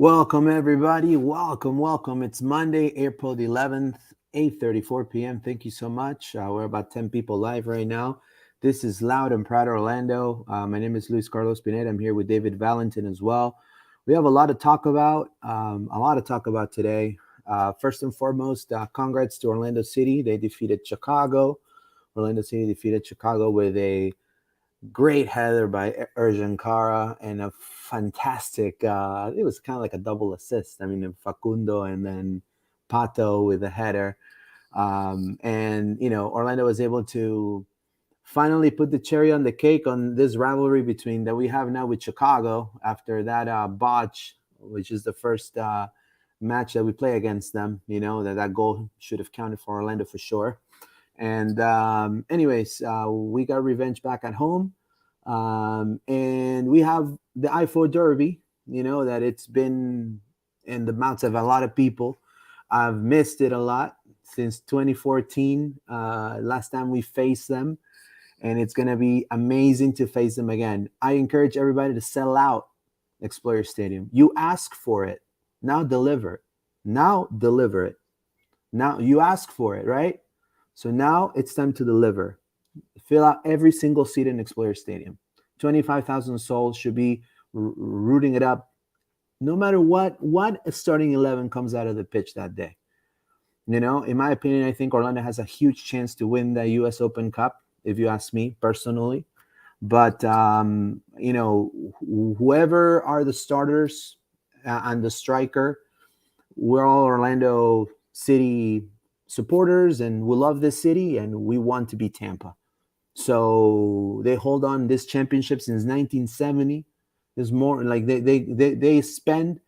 Welcome, everybody. Welcome. It's Monday, April the 11th, 8:34 p.m. Thank you so much. We're about 10 people live right now. This is Loud and Proud Orlando. My name is Luis Carlos Pineda. I'm here with David Valentin as well. We have a lot to talk about. Today. First and foremost, congrats to Orlando City. They defeated Chicago. Orlando City defeated Chicago with a great header by Erjan Kara and a fantastic, it was kind of like a double assist. I mean, Facundo and then Pato with a header. Orlando was able to finally put the cherry on the cake on this rivalry between that we have now with Chicago after that botch, which is the first match that we play against them. That goal should have counted for Orlando for sure. And we got revenge back at home. And we have the I-4 Derby, that it's been in the mouths of a lot of people. I've missed it a lot since 2014, last time we faced them. And it's going to be amazing to face them again. I encourage everybody to sell out Explorer Stadium. You ask for it. Now deliver it. Now you ask for it, right? So now it's time to deliver. Fill out every single seat in Explorer Stadium. 25,000 souls should be rooting it up, no matter what starting 11 comes out of the pitch that day. In my opinion, I think Orlando has a huge chance to win the U.S. Open Cup, if you ask me personally. But, whoever are the starters and the striker, we're all Orlando City supporters, and we love this city, and we want to be Tampa. So they hold on this championship since 1970. There's more like they spend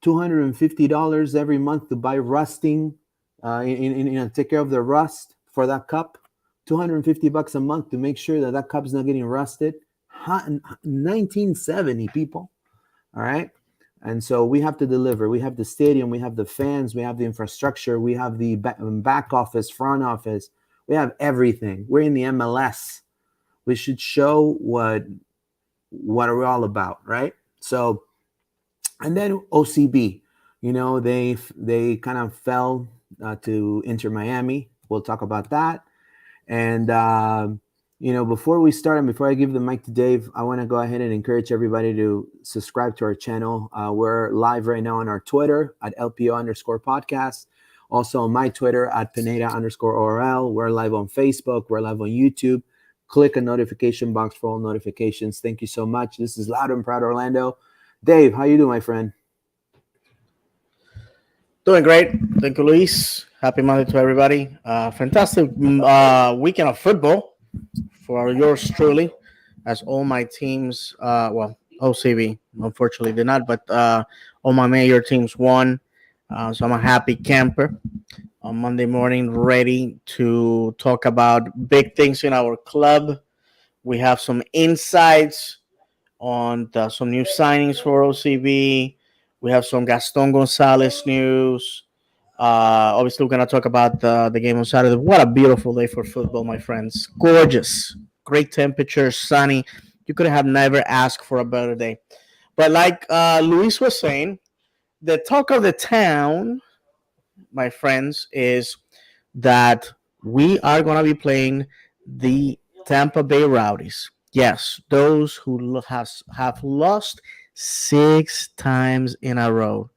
$250 every month to buy rusting, take care of the rust for that cup. $250 a month to make sure that cup's not getting rusted. 1970, people. All right. And so we have to deliver. We have the stadium, we have the fans, we have the infrastructure, we have the back office, front office. We have everything. We're in the MLS. We should show what are we all about, right? So, and then OCB, they kind of fell to Inter Miami. We'll talk about that. And before we start and before I give the mic to Dave, I want to go ahead and encourage everybody to subscribe to our channel. We're live right now on our Twitter at LPO_podcast. Also on my Twitter at Pineda_ORL. We're live on Facebook. We're live on YouTube. Click a notification box for all notifications. Thank you so much. This is Loud and Proud Orlando. Dave, how you doing, my friend? Doing great. Thank you, Luis. Happy Monday to everybody. Fantastic weekend of football for yours truly, as all my teams, OCB unfortunately did not, but all my major teams won. So I'm a happy camper on Monday morning, ready to talk about big things in our club. We have some insights on some new signings for OCB. We have some Gaston Gonzalez news. Obviously, we're going to talk about the game on Saturday. What a beautiful day for football, my friends. Gorgeous. Great temperature, sunny. You could have never asked for a better day. But like Luis was saying, the talk of the town, my friends, is that we are going to be playing the Tampa Bay Rowdies. Yes, those who have lost 6 times in a row.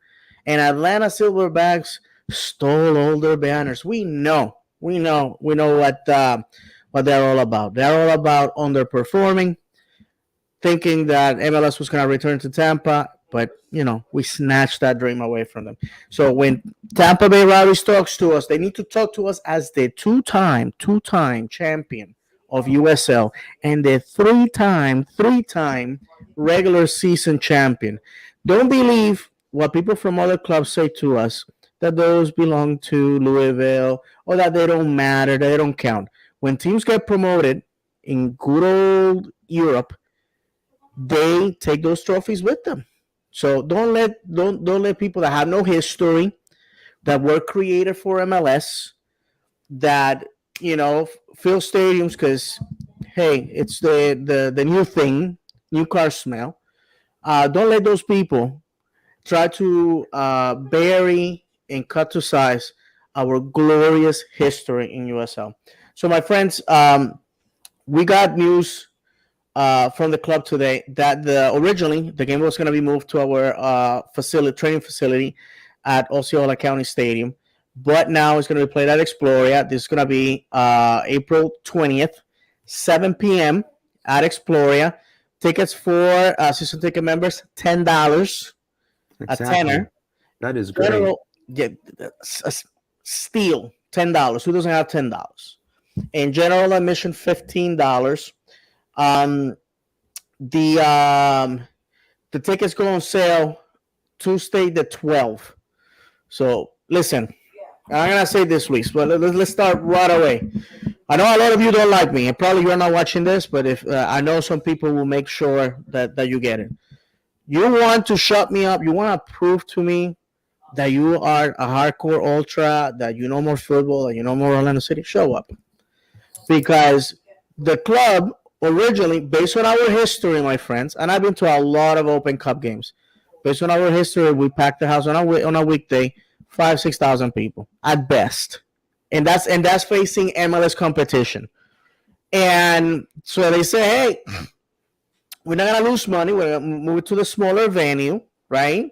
And Atlanta Silverbacks stole all their banners. We know what they're all about. They're all about underperforming, thinking that MLS was going to return to Tampa, but we snatched that dream away from them. So when Tampa Bay Rowdies talks to us, they need to talk to us as the two-time champion of USL and the three-time regular season champion. Don't believe what people from other clubs say to us, that those belong to Louisville or that they don't matter, that they don't count. When teams get promoted in good old Europe, they take those trophies with them. So don't let people that have no history, that were created for MLS, that fill stadiums because hey, it's the new thing, new car smell. Don't let those people try to bury and cut to size our glorious history in USL. So, my friends, we got news from the club today that originally the game was going to be moved to our training facility at Osceola County Stadium, but now it's going to be played at Exploria. This is going to be April 20th, 7 p.m. at Exploria. Tickets for season ticket members $10, a Exactly. tenner. That is great. General, yeah, steal $10. Who doesn't have $10? And general admission $15. Um, the um, the tickets go on sale Tuesday the 12th. So listen, I'm gonna say this, Luis, but let's start right away. I know a lot of you don't like me, and probably you're not watching this, but if I know some people will make sure that you get it. You want to shut me up? You want to prove to me that you are a hardcore ultra, that you know more football, that you know more Orlando City? Show up, because the club originally, based on our history, my friends, and I've been to a lot of Open Cup games. Based on our history, we packed the house on a weekday, 5,000 6,000 people at best, and that's facing MLS competition. And so they say, hey, we're not gonna lose money. We're gonna move it to the smaller venue, right?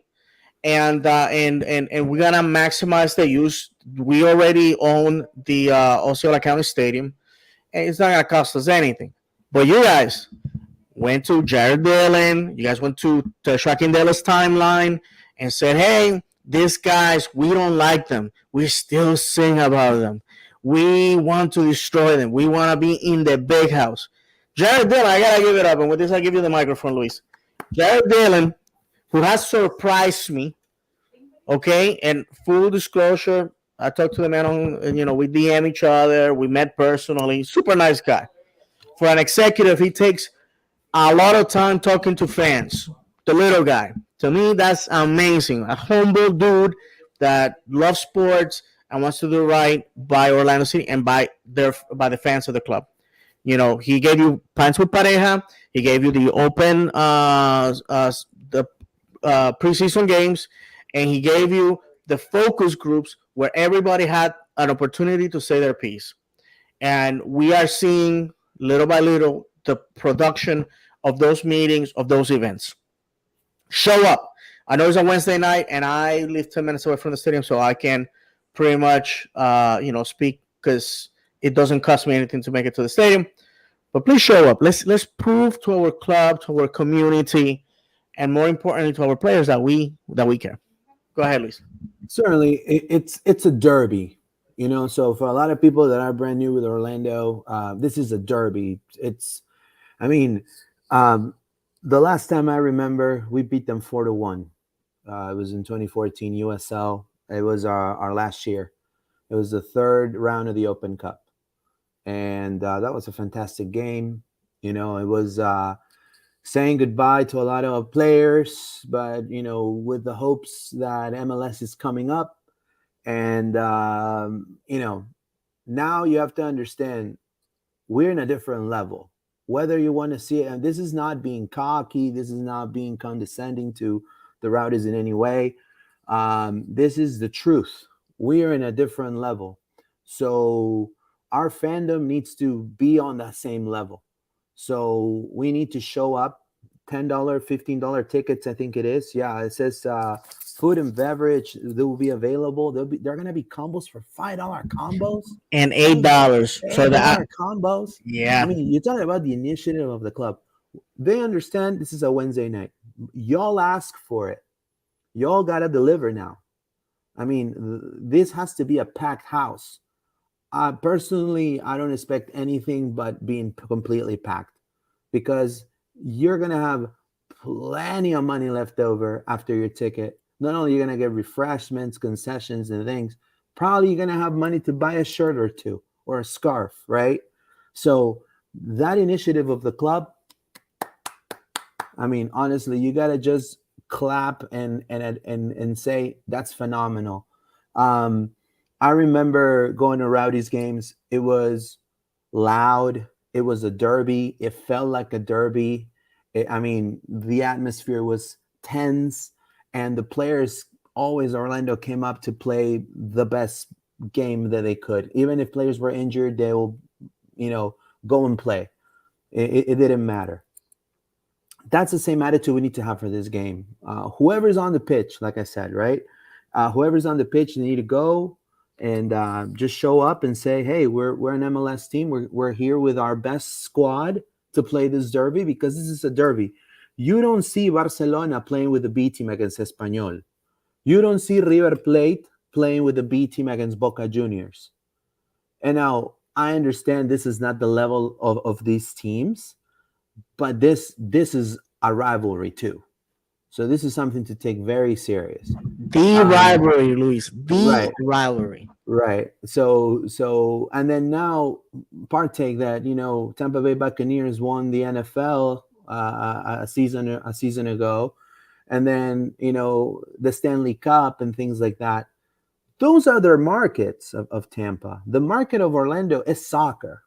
And we're gonna maximize the use. We already own the Osceola County Stadium, and it's not gonna cost us anything. But you guys went to Jared Dillon, you guys went to Tracking Della's timeline and said, hey, these guys, we don't like them. We still sing about them. We want to destroy them. We want to be in the big house. Jared Dillon, I gotta give it up. And with this, I give you the microphone, Luis. Jared Dillon, who has surprised me, okay? And full disclosure, I talked to the man on, we DM each other, we met personally. Super nice guy. For an executive, he takes a lot of time talking to fans. The little guy. To me, that's amazing. A humble dude that loves sports and wants to do right by Orlando City and by the fans of the club. He gave you Pants with Pareja. He gave you the open the preseason games, and he gave you the focus groups where everybody had an opportunity to say their piece. And we are seeing little by little the production of those meetings, of those events. Show up. I know it's a Wednesday night, and I live 10 minutes away from the stadium, so I can pretty much, speak because it doesn't cost me anything to make it to the stadium. But please show up. Let's prove to our club, to our community, and more importantly, to our players that we care. Go ahead, Luis. Certainly, it's a derby, So for a lot of people that are brand new with Orlando, this is a derby. I mean, um, the last time I remember, we beat them 4-1. It was in 2014 USL. It was our last year. It was the third round of the Open Cup, and that was a fantastic game. It was saying goodbye to a lot of players, but with the hopes that MLS is coming up, and now you have to understand we're in a different level. Whether you want to see it, and this is not being cocky, this is not being condescending to the Rowdies in any way. This is the truth. We are in a different level. So our fandom needs to be on that same level. So we need to show up. $10, $15 tickets, I think it is. Yeah, it says food and beverage. They will be available. They're gonna be combos for $5 combos And and $8. So that, $8 combos. I yeah. mean, you're talking about the initiative of the club. They understand this is a Wednesday night. Y'all ask for it. Y'all gotta deliver now. I mean, this has to be a packed house. Personally, I don't expect anything but being completely packed, because you're gonna have plenty of money left over after your ticket. Not only you're gonna get refreshments, concessions, and things, probably you're gonna have money to buy a shirt or two or a scarf, right? So that initiative of the club, I mean, honestly, you gotta just clap and say that's phenomenal. Um, I remember going to Rowdy's games. It was loud. It was a derby. It felt like a derby. I mean, the atmosphere was tense, and the players always Orlando came up to play the best game that they could. Even if players were injured, they will, you know, go and play. It didn't matter. That's the same attitude we need to have for this game. Whoever's on the pitch, like I said, right? Whoever's on the pitch, they need to go and just show up and say, "Hey, we're an MLS team. We're here with our best squad to play this derby because this is a derby." You don't see Barcelona playing with the B team against Espanyol. You don't see River Plate playing with the B team against Boca Juniors. And now I understand this is not the level of these teams, but this is a rivalry too. So this is something to take very serious. The Um, rivalry, Luis. The right, rivalry. right. So and then now partake that Tampa Bay Buccaneers won the NFL a season ago, and then the Stanley Cup and things like that. Those are their markets of Tampa. The market of Orlando is soccer.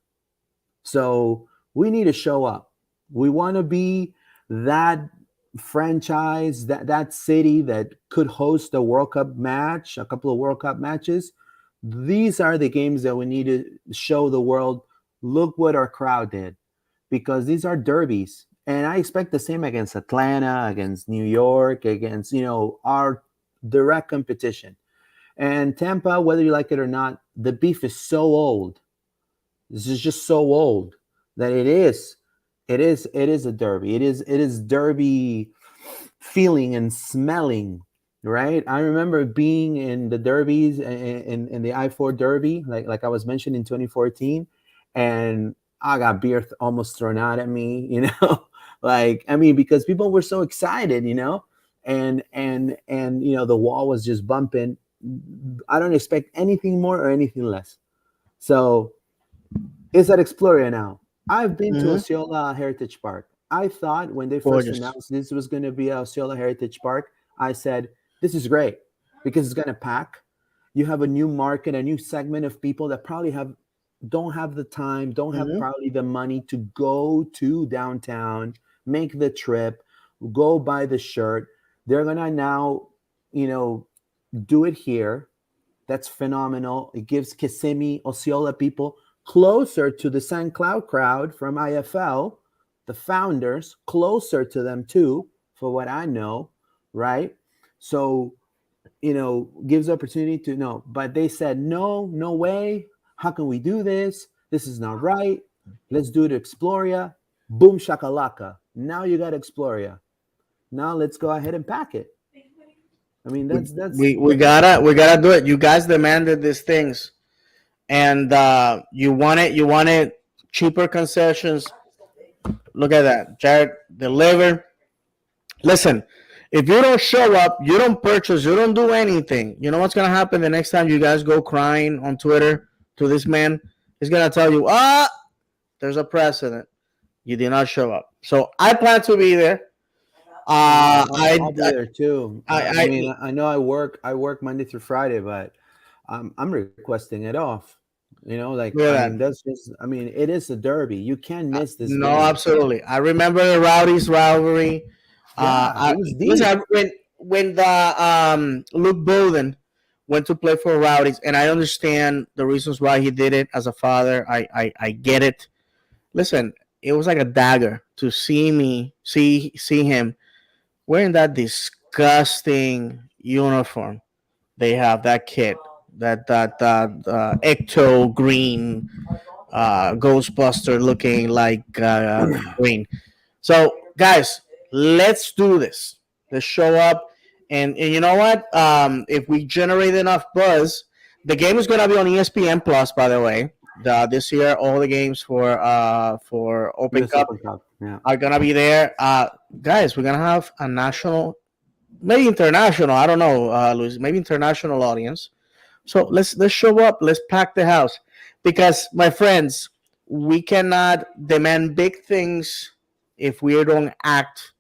So we need to show up. We want to be that franchise, that city that could host a World Cup match, a couple of World Cup matches. These are the games that we need to show the world. Look what our crowd did, because these are derbies, and I expect the same against Atlanta, against New York, against our direct competition. And Tampa, whether you like it or not, the beef is so old. This is just so old that it is a derby. It is derby feeling and smelling, right? I remember being in the derbies in the I-4 Derby, like I was mentioned in 2014, and I got beer almost thrown out at me, like I mean because people were so excited, and the wall was just bumping. I don't expect anything more or anything less. So it's at Exploria now. I've been to Hmm. Osceola Heritage Park. I thought when they first Gorgeous. announced this was going to be Osceola Heritage Park, I said, this is great because it's going to pack. You have a new market, a new segment of people that probably don't have the time, don't have Hmm. probably the money to go to downtown, make the trip, go buy the shirt. They're going to now, you know, do it here. That's phenomenal. It gives Kissimmee, Osceola people closer to the St. Cloud crowd from IFL, the founders, closer to them too, for what I know, right? So, gives opportunity to know. But they said, no, no way. How can we do this? This is not right. Let's do it at Exploria. Boom shakalaka. Now you got Exploria. Now let's go ahead and pack it. I mean, We, that's we gotta do it. You guys demanded these things, and you wanted cheaper concessions. Look at that, Jared. Deliver. Listen, if you don't show up, you don't purchase, you don't do anything. You know what's gonna happen the next time you guys go crying on Twitter to this man? He's gonna tell you, there's a precedent. You did not show up. So I plan to be there. No, I'll, I, I'll be there too. I I mean, I know I work Monday through Friday, but I'm requesting it off. Like I look mean, at that. that's just. I mean, it is a derby. You can't miss this No, game. absolutely. I remember the Rowdies rivalry. Yeah, it was deep. Listen, when the Luke Bolden went to play for Rowdies, and I understand the reasons why he did it as a father. I get it. Listen, it was like a dagger to see him wearing that disgusting uniform. They have that kid, that ecto green Ghostbuster looking like green. So, guys, let's do this. Let's show up. And you know what? If we generate enough buzz, the game is going to be on ESPN Plus, by the way. This year, all the games for Open U.S. Cup Open Cup. Yeah. are going to be there. Guys, we're going to have a national, maybe international, I don't know, Luis, maybe international audience. So let's show up. Let's pack the house, because my friends, we cannot demand big things if we don't act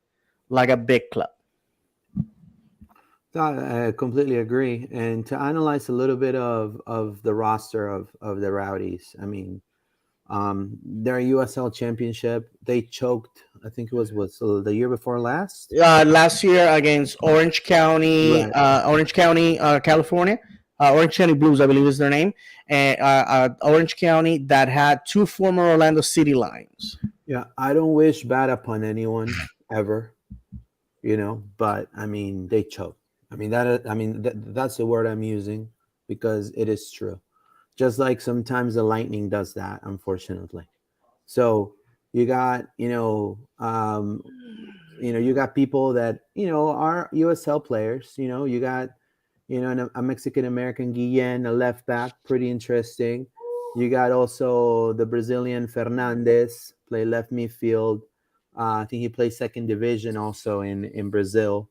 like a big club. I completely agree. And to analyze a little bit of the roster of the Rowdies, I mean, Their USL championship, they choked. I think it was the year before last. Last year against Right. Orange County, California. Orange County Blues, I believe is their name, and Orange County that had two former Orlando City Lions. Yeah, I don't wish bad upon anyone ever, but I mean they choke. I mean that's the word I'm using because it is true. Just like sometimes the lightning does that, unfortunately. So you got you got people that are USL players. You got a Mexican American Guillen, a left back, pretty interesting. You got also the Brazilian Fernandez, play left midfield. I think he plays second division also in Brazil.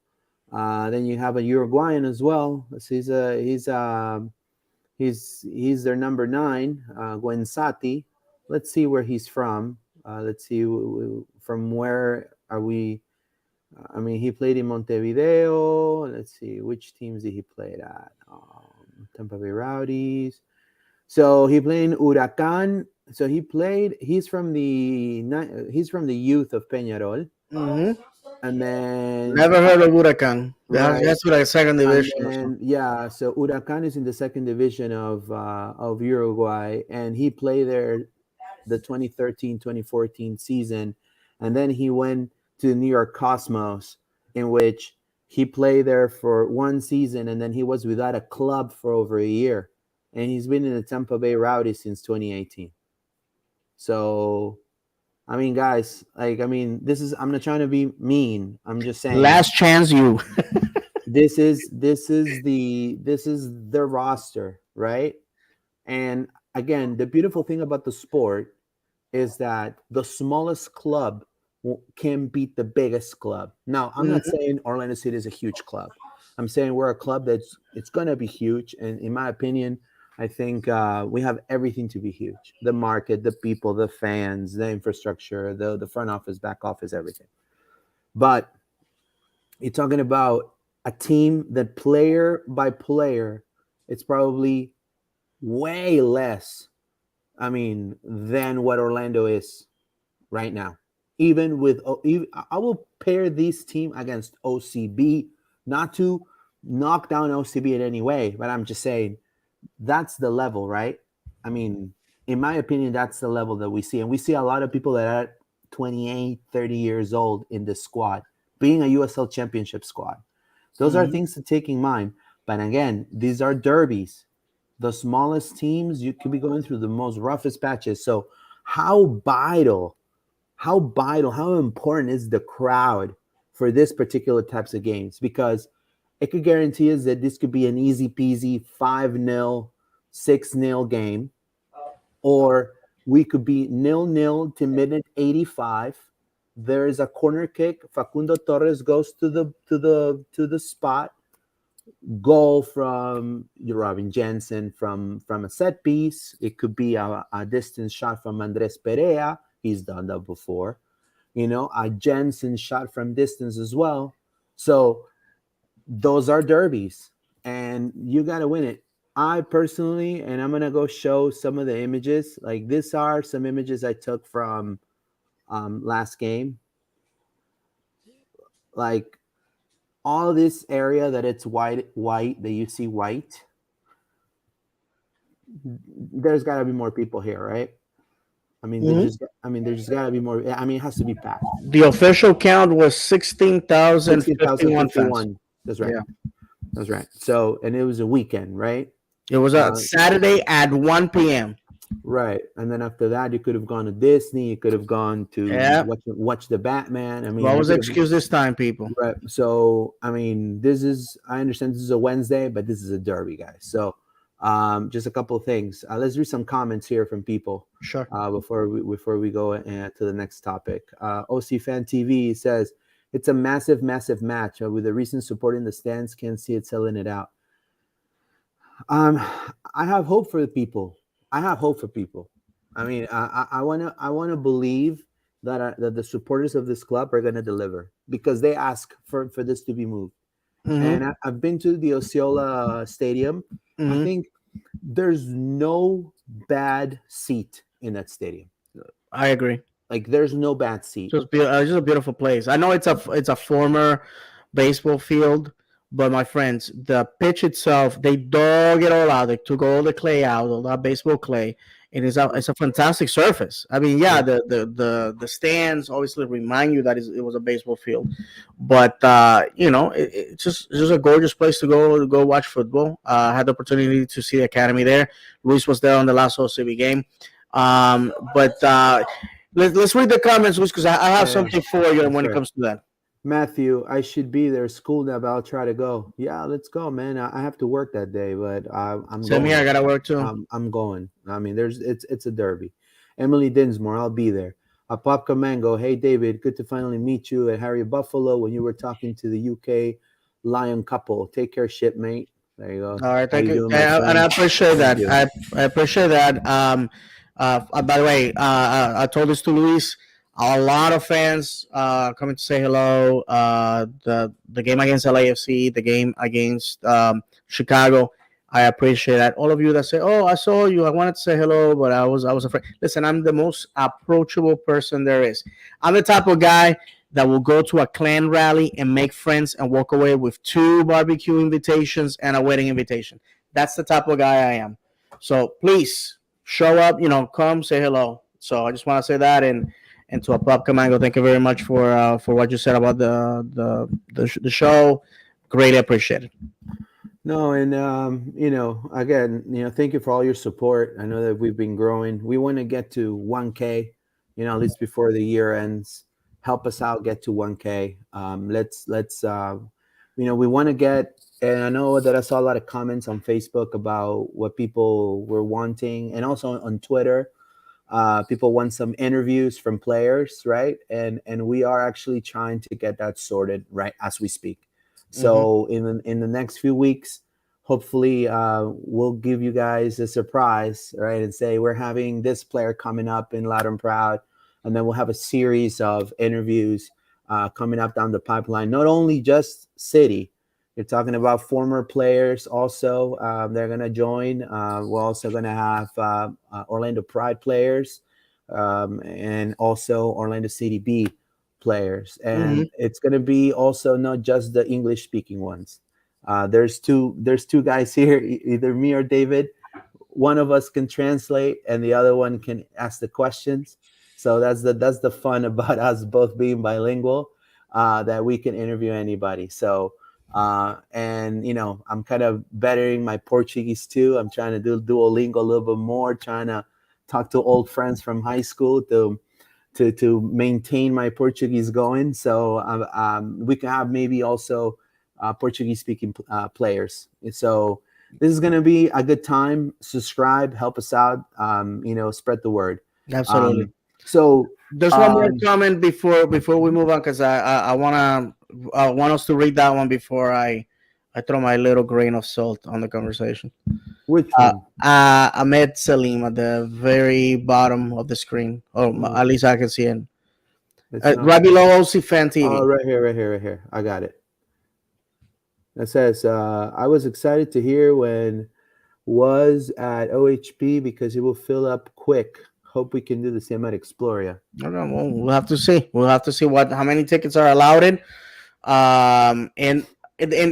Then you have a Uruguayan as well. So he's their number nine, Guensati. Let's see where he's from. Let's see from where are we. I mean, he played in Montevideo. Let's see which teams did he play at. Tampa Bay Rowdies. So he played in Huracan. So he's from the youth of Peñarol, Hmm. and then Never heard of Huracan. That right. has to be like second And division or something. then yeah, so Huracan is in the second division of Uruguay, and he played there the 2013-2014 season, and then he went to the New York Cosmos, in which he played there for one season, and then he was without a club for over a year, and he's been in the Tampa Bay Rowdies since 2018. So I mean, guys, like I mean, I'm not trying to be mean. I'm just saying Last chance, you. this is the roster, right? And again, the beautiful thing about the sport is that the smallest club can beat the biggest club. Now, I'm not Mhm. saying Orlando City is a huge club. I'm saying we're a club that's it's going to be huge, and in my opinion, I think we have everything to be huge: the market, the people, the fans, the infrastructure, the front office, back office, everything. But you're talking about a team that player by player, it's probably way less. I mean, than what Orlando is right now. Even with, I will pair this team against OCB, not to knock down OCB in any way, but I'm just saying that's the level, right? I mean, in my opinion, that's the level that we see. And we see a lot of people that are 28, 30 years old in this squad, being a USL championship squad. Those are Mhm. things to take in mind. But again, these are derbies. The smallest teams, you could be going through the most roughest patches. So, how vital how important is the crowd for this particular types of games? Because it could guarantee us that this could be an easy peasy 5-0, 6-0 game, or we could be 0-0 to minute 85. There is a corner kick. Facundo Torres goes to the spot. Goal from Robin Jensen from a set piece. It could be a distance shot from Andres Perea. He's done that before. A Jensen shot from distance as well. So those are derbies, and you got to win it. I personally, and I'm gonna go show some of the images. Like these are some images I took from last game. Like all this area that it's white that you see white. There's got to be more people here, right? Mhm. I mean, there's just got to be more. I mean, it has to be packed. The official count was 16,051 fans. 16,051. That's right. Yeah. That's right. So, and it was a weekend, right? It was a Uh, Saturday at 1 p.m. right. And then after that, you could have gone to Disney. You could have gone to Yeah. watch the Batman. I mean, What you was the could have. excuse this time, people? Right. So, I mean, I understand this is a Wednesday, but this is a derby, guys. So, just a couple of things. Let's read some comments here from people Sure. before we go to the next topic. OC Fan TV says it's a massive, massive match. With the recent support in the stands, can't see it selling it out. Um, I have hope for the people. I have hope for people. I mean, I wanna believe that the supporters of this club are gonna deliver because they ask for this to be moved. And Hmm. I've been to the Osceola Stadium. I Hmm. think there's no bad seat in that stadium. I agree. Like there's no bad seat. Just a beautiful place. I know it's a former baseball field, but my friends, the pitch itself, they dug it all out. They took all the clay out, all that baseball clay. It's a fantastic surface. I mean, yeah, Yeah. the stands obviously remind you that it was a baseball field, but it's just a gorgeous place to go watch football. I had the opportunity to see the academy there. Luis was there on the last OCB game. But let's read the comments, Luis, because I have Yeah, something for you that's when it right. comes to that. Matthew, I should be there. School now, but I'll try to go. Yeah, let's go, man. I have to work that day, but I'm Same here. I going. gotta work too. I'm going. I mean, it's a derby. Emily Dinsmore, I'll be there. Popka Mango, hey David, good to finally meet you at Harry Buffalo when you were talking to the UK Lion couple. Take care, shipmate. There you go. All right, How thank you you, doing, my and I friend? appreciate Thank that. you. I appreciate that. By the way, I told this to Luis. A lot of fans coming to say hello. The game against LAFC, the game against Chicago. I appreciate that. All of you that say, "Oh, I saw you. I wanted to say hello, but I was afraid." Listen, I'm the most approachable person there is. I'm the type of guy that will go to a clan rally and make friends and walk away with two barbecue invitations and a wedding invitation. That's the type of guy I am. So please show up, come say hello. So I just want to say that, and to a Pop Camango, thank you very much for what you said about the show. Greatly appreciated. No, and again, thank you for all your support. I know that we've been growing. We want to get to 1K, at least before the year ends. Help us out, get to 1K. We want to get. And I know that I saw a lot of comments on Facebook about what people were wanting, and also on Twitter. People want some interviews from players, right? And we are actually trying to get that sorted right as we speak. Mm-hmm. So in the next few weeks, hopefully, we'll give you guys a surprise, right? And say we're having this player coming up in Loud and Proud, and then we'll have a series of interviews coming up down the pipeline. Not only just City. You're talking about former players also. They're going to join. We're also going to have Orlando Pride players, and also Orlando City B players. Mm-hmm. And it's going to be also not just the English speaking ones. There's two guys here, either me or David. One of us can translate, and the other one can ask the questions. So that's the fun about us both being bilingual, that we can interview anybody. So and I'm kind of bettering my Portuguese too. I'm trying to do Duolingo a little bit more, trying to talk to old friends from high school to maintain my Portuguese going. So we can have maybe also Portuguese speaking players. So this is going to be a good time. Subscribe, help us out. Spread the word. Absolutely. Um, so There's one more um, comment before we move on, because I want us to read that one before I throw my little grain of salt on the conversation. which one? Ahmed Salim at the very bottom of the screen, or Oh, at least I can see it. it's not. Right below OC Fan Oh, TV. right here, right here, right here. I got it. It says, I was excited to hear when was at OHP because it will fill up quick. Hope we can do the same at Exploria. I don't know. We'll have to see. We'll have to see how many tickets are allowed in. And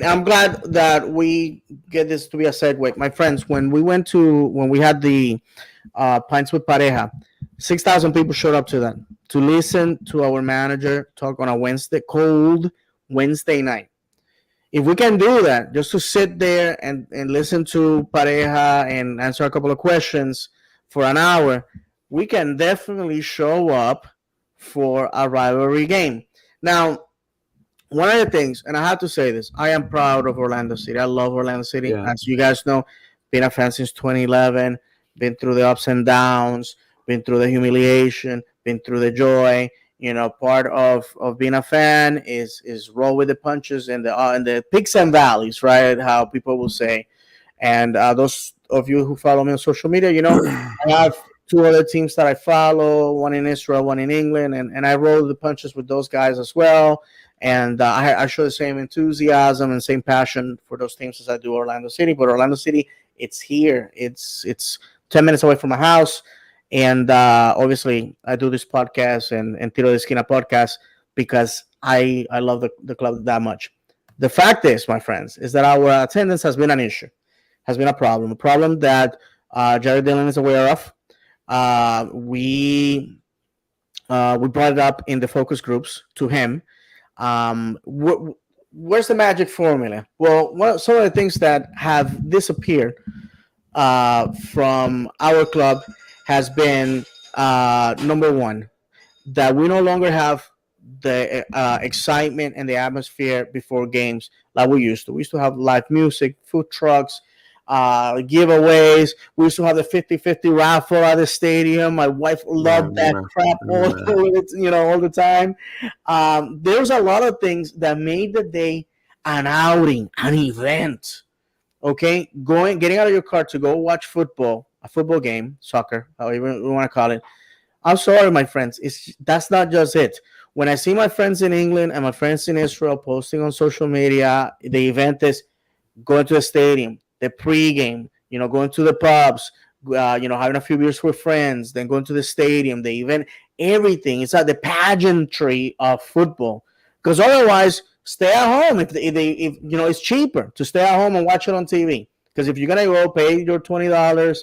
I'm glad that we get this to be a segue, my friends. When we had the Pints with Pareja, 6,000 people showed up to that to listen to our manager talk on a cold Wednesday night. If we can do that, just to sit there and listen to Pareja and answer a couple of questions for an hour, we can definitely show up for a rivalry game. Now, one of the things, and I have to say this, I am proud of Orlando City. I love Orlando City. Yeah. As you guys know, been a fan since 2011, been through the ups and downs, been through the humiliation, been through the joy. Part of being a fan is roll with the punches and the peaks and valleys, right? How people will say. And those of you who follow me on social media, I have two other teams that I follow, one in Israel, one in England, and I roll the punches with those guys as well. And I show the same enthusiasm and same passion for those teams as I do Orlando City. But Orlando City, it's here. It's 10 minutes away from my house. And obviously, I do this podcast and Tiro de Esquina podcast because I love the club that much. The fact is, my friends, is that our attendance has been an issue, has been a problem that Jared Dillon is aware of. We brought it up in the focus groups to him. Where's the magic formula? Well, some of the things that have disappeared from our club has been number one, that we no longer have the excitement and the atmosphere before games like we used to. We used to have live music, food trucks, giveaways. We used to have the 50-50 raffle at the stadium. My wife Yeah, I loved that remember. crap I all, remember that. all the time. There's a lot of things that made the day an outing, an event. Okay, getting out of your car to go watch football, a football game, soccer, however you want to call it. I'm sorry, my friends. That's not just it. When I see my friends in England and my friends in Israel posting on social media, the event is going to the stadium, the pregame, going to the pubs, having a few beers with friends, then going to the stadium, the event, everything. It's like the pageantry of football. Because otherwise, stay at home. If it's cheaper to stay at home and watch it on TV. Because if you're gonna go pay your $20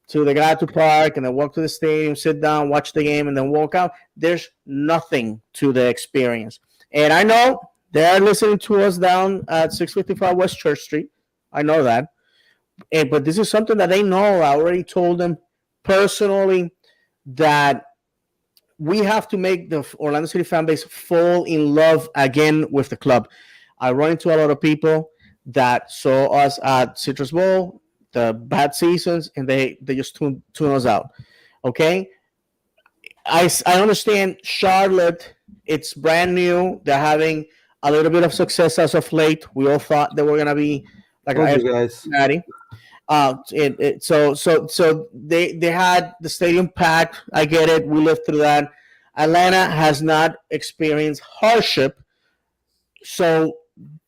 to the guy to park and then walk to the stadium, sit down, watch the game, and then walk out, there's nothing to the experience. And I know they're listening to us down at 655 West Church Street. I know that. But this is something that they know. I already told them personally that we have to make the Orlando City fan base fall in love again with the club. I run into a lot of people that saw us at Citrus Bowl, the bad seasons, and they just tune us out. Okay, I understand Charlotte. It's brand new. They're having a little bit of success as of late. We all thought they were gonna be like Told a you guys. Cincinnati. So they had the stadium packed. I get it. We lived through that. Atlanta has not experienced hardship, so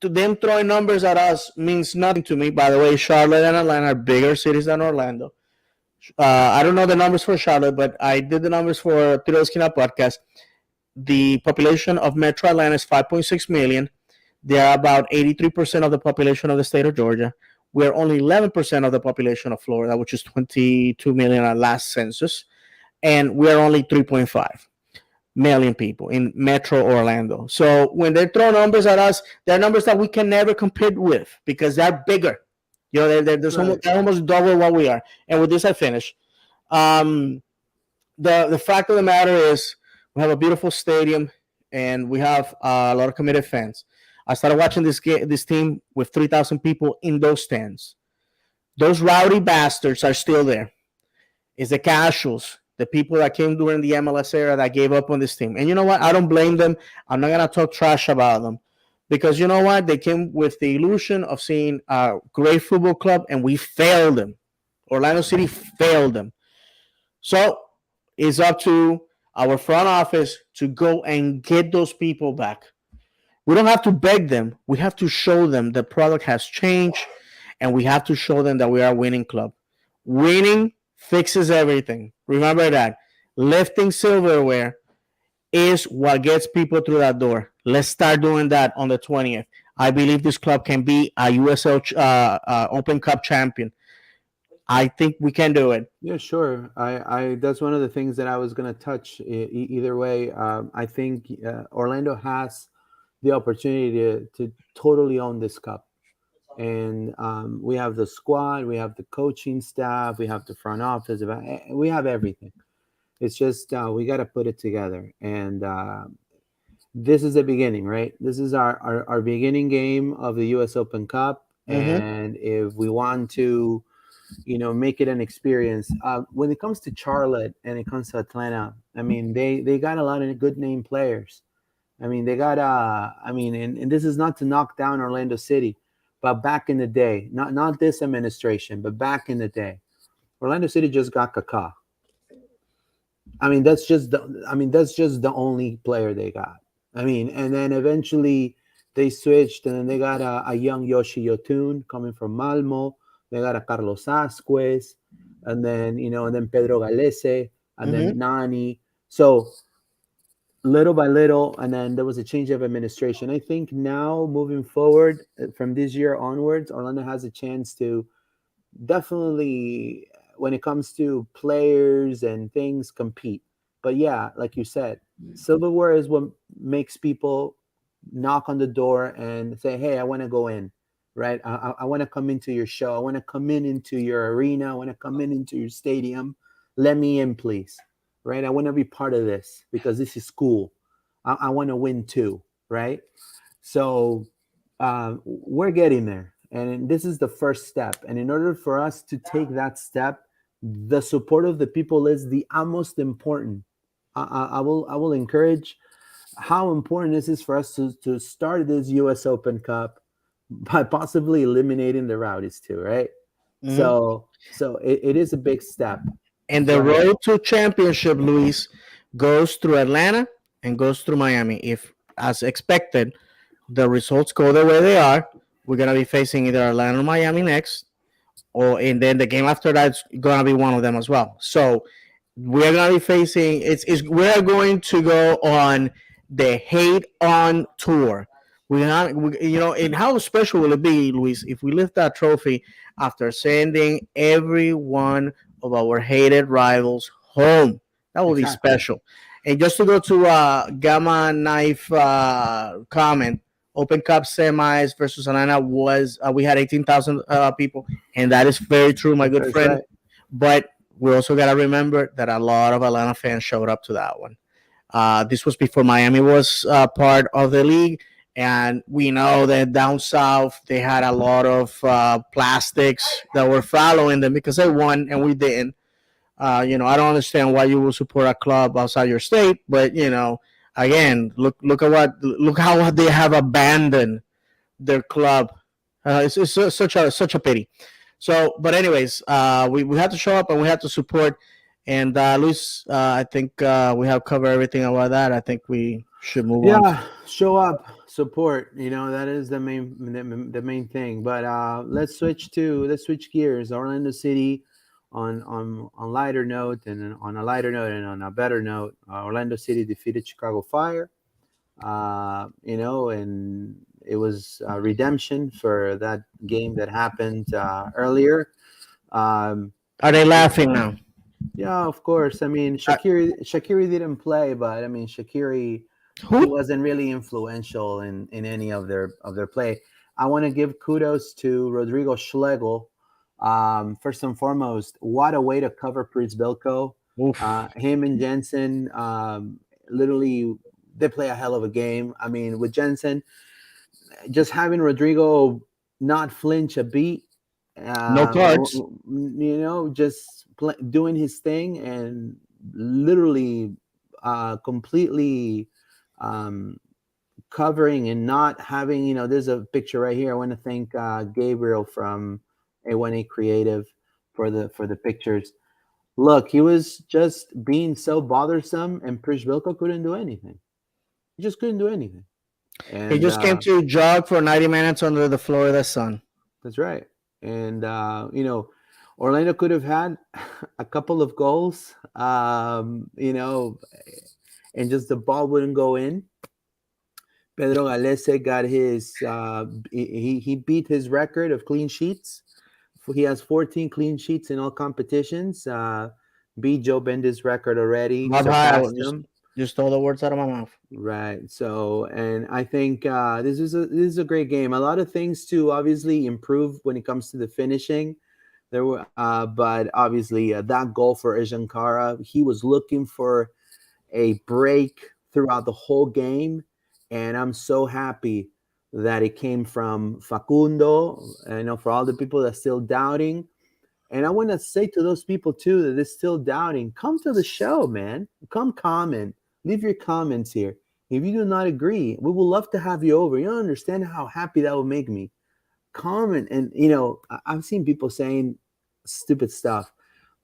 to them throwing numbers at us means nothing to me. By the way, Charlotte and Atlanta are bigger cities than Orlando. I don't know the numbers for Charlotte, but I did the numbers for Tiro Esquina podcast. The population of Metro Atlanta is 5.6 million. They are about 83% of the population of the state of Georgia. We're only 11% of the population of Florida, which is 22 million at last census. And we're only 3.5 million people in Metro Orlando. So when they throw numbers at us, they're numbers that we can never compete with because they're bigger. Right. They're almost double what we are. And with this, I finish. Um, the fact of the matter is, we have a beautiful stadium and we have a lot of committed fans. I started watching this team with 3,000 people in those stands. Those rowdy bastards are still there. It's the casuals, the people that came during the MLS era that gave up on this team. And you know what? I don't blame them. I'm not gonna talk trash about them because you know what? They came with the illusion of seeing a great football club, and we failed them. Orlando City failed them. So it's up to our front office to go and get those people back. We don't have to beg them. We have to show them the product has changed, and we have to show them that we are a winning club. Winning fixes everything. Remember that. Lifting silverware is what gets people through that door. Let's start doing that on the 20th. I believe this club can be a USL Open Cup champion. I think we can do it. Yeah, sure. I that's one of the things that I was gonna touch. Either way, I think Orlando has the opportunity to totally own this cup, and we have the squad, we have the coaching staff, we have the front office, we have everything. It's just we got to put it together, and this is the beginning, right? This is our beginning game of the U.S. Open Cup, Mm-hmm. and if we want to make it an experience. When it comes to Charlotte and it comes to Atlanta, I mean, they got a lot of good name players. I mean, they got I mean, and this is not to knock down Orlando City, but back in the day, not this administration, but back in the day, Orlando City just got Kaká. That's just the only player they got. I mean, and then eventually they switched, and then they got a young Yoshi Yotun coming from Malmo. They got a Carlos Asquez, and then and then Pedro Galese. and then Hmm. Nani. So little by little, and then there was a change of administration. I think now moving forward from this year onwards, Orlando has a chance to definitely, when it comes to players and things, compete. But yeah, like you said, silverware is what makes people knock on the door and say, "Hey, I want to go in." Right? I want to come into your show. I want to come in into your arena. I want to come in into your stadium. Let me in, please. Right? I want to be part of this because this is cool. I want to win too. Right? So we're getting there. And this is the first step. And in order for us to take that step, the support of the people is the most important. I will encourage how important this is for us to start this US Open Cup by possibly eliminating the rowdies too, right? Hmm. So it is a big step. And the Go ahead. road to championship, Luis, goes through Atlanta and goes through Miami. If, as expected, the results go the way they are, we're gonna be facing either Atlanta or Miami next, or and then the game after that's gonna be one of them as well. So we're gonna be facing it's we're going to go on the hate on tour. We're not, and how special will it be, Luis, if we lift that trophy after sending every one of our hated rivals home? That will be Exactly. special. And just to go to Gamma Knife comment, Open Cup semis versus Atlanta was we had 18,000 people, and that is very true, my good That is friend. right. But we also got to remember that a lot of Atlanta fans showed up to that one. This was before Miami was part of the league, and we know that down south they had a lot of plastics that were following them because they won and we didn't. I don't understand why you will support a club outside your state, but again, look how they have abandoned their club. It's such a pity. So, but anyways, we had to show up and we had to support. And Luis, I think we have covered everything about that. I think we should move on. Yeah, show up, support. That is the main thing. But let's switch gears. Orlando City, on lighter note, and on a lighter note, and on a better note, Orlando City defeated Chicago Fire. And it was redemption for that game that happened earlier. Um, Are they you laughing now? Yeah, of course. I mean, Uh, Shakiri didn't play, but I mean, Shakiri, he who? wasn't really influential in any of their play. I want to give kudos to Rodrigo Schlegel. First and foremost, what a way to cover Priest Bilko. Oof. Him and Jensen, literally, they play a hell of a game. I mean, with Jensen, just having Rodrigo not flinch a beat, No cards. just doing his thing and literally completely um, covering and not having, there's a picture right here. I want to thank Gabriel from A1A Creative for the pictures. Look, he was just being so bothersome, and Prishvilko couldn't do anything. He just couldn't do anything. He And just came to jog for 90 minutes under the Florida sun. That's right. And Orlando could have had a couple of goals, and just the ball wouldn't go in. Pedro Galese got his. He beat his record of clean sheets. He has 14 clean sheets in all competitions. Beat Joe Benda's record already, Bob High, I surpassed him. just stole the words out of my mouth. Right. So, and I think this is a great game. A lot of things to obviously improve when it comes to the finishing. But obviously that goal for Ejankara, he was looking for a break throughout the whole game, and I'm so happy that it came from Facundo. For all the people that are still doubting, and I want to say to those people too that they're still doubting, come to the show, man. Come comment. Leave your comments here. If you do not agree, we would love to have you over. You don't understand how happy that would make me. Comment, and I've seen people saying stupid stuff,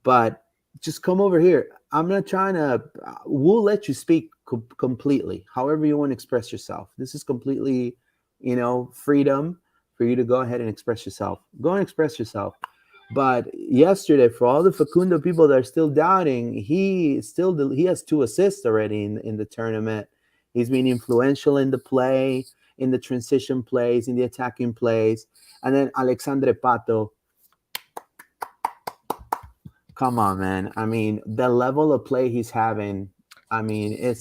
but just come over here. I'm not trying to. We'll let you speak completely, however you want to express yourself. This is completely, freedom for you to go ahead and express yourself. Go and express yourself. But yesterday, for all the Facundo people that are still doubting, he has 2 assists already in the tournament. He's been influential in the play, in the transition plays, in the attacking plays. And then Alexandre Pato, come on, man. I mean, the level of play he's having, I mean, I'm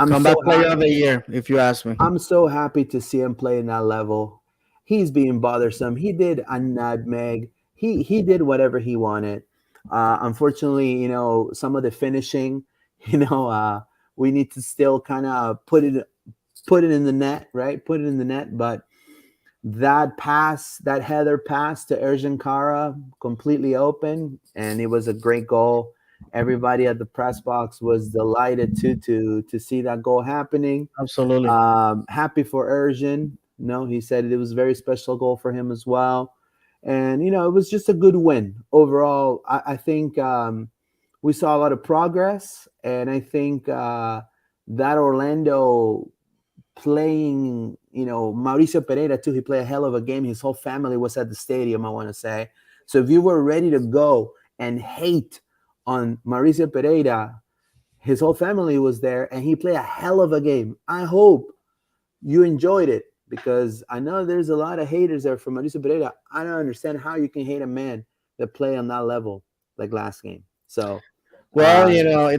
so Comeback player happy. of the year, if you ask me. I'm so happy to see him play in that level. He's being bothersome. He did a nutmeg. He did whatever he wanted. Unfortunately, some of the finishing, you know, uh, we need to still kind of put it in the net, right? Put it in the net. But that pass, that header pass to Erjan Kara, completely open, and it was a great goal. Everybody at the press box was delighted to see that goal happening. Absolutely. Happy for Erjan. No, he said it was a very special goal for him as well. And, it was just a good win. Overall, I think we saw a lot of progress. And I think that Orlando playing, Mauricio Pereira too, he played a hell of a game. His whole family was at the stadium, I want to say. So if you were ready to go and hate on Mauricio Pereira, his whole family was there and he played a hell of a game. I hope you enjoyed it because I know there's a lot of haters there for Mauricio Pereira. I don't understand how you can hate a man that play on that level like last game. So, Well,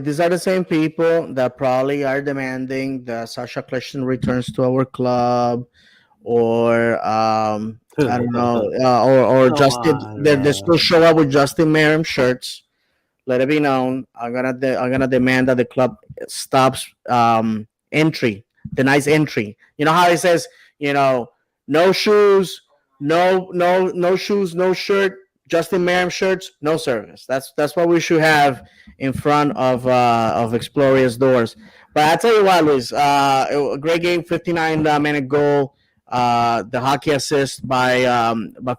these are the same people that probably are demanding that Sasha Kleshton returns to our club, or I don't know, come or Justin. on, They bro. still show up with Justin Merrim shirts. Let it be known. I'm gonna demand that the club stops entry, denies entry. You know how it says, no shoes, no shoes, no shirt. Justin Merrim shirts, no service. That's what we should have in front of Exploria's doors. But I tell you what, Luis, a great game, 59 minute goal. The hockey assist by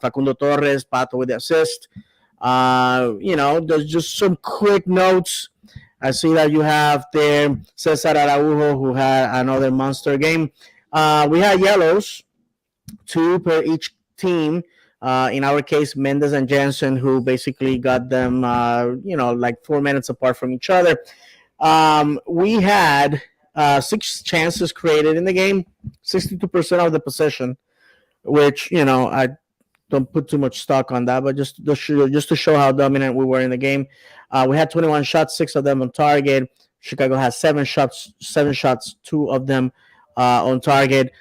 Facundo Torres, Pato with the assist. There's just some quick notes. I see that you have there Cesar Araujo, who had another monster game. We had yellows, 2 per each team. In our case, Mendes and Jensen, who basically got them, like 4 minutes apart from each other. We had 6 chances created in the game, 62% of the possession, which, I don't put too much stock on that, but just to show how dominant we were in the game. We had 21 shots, 6 of them on target. Chicago has 7 shots, 2 of them on target.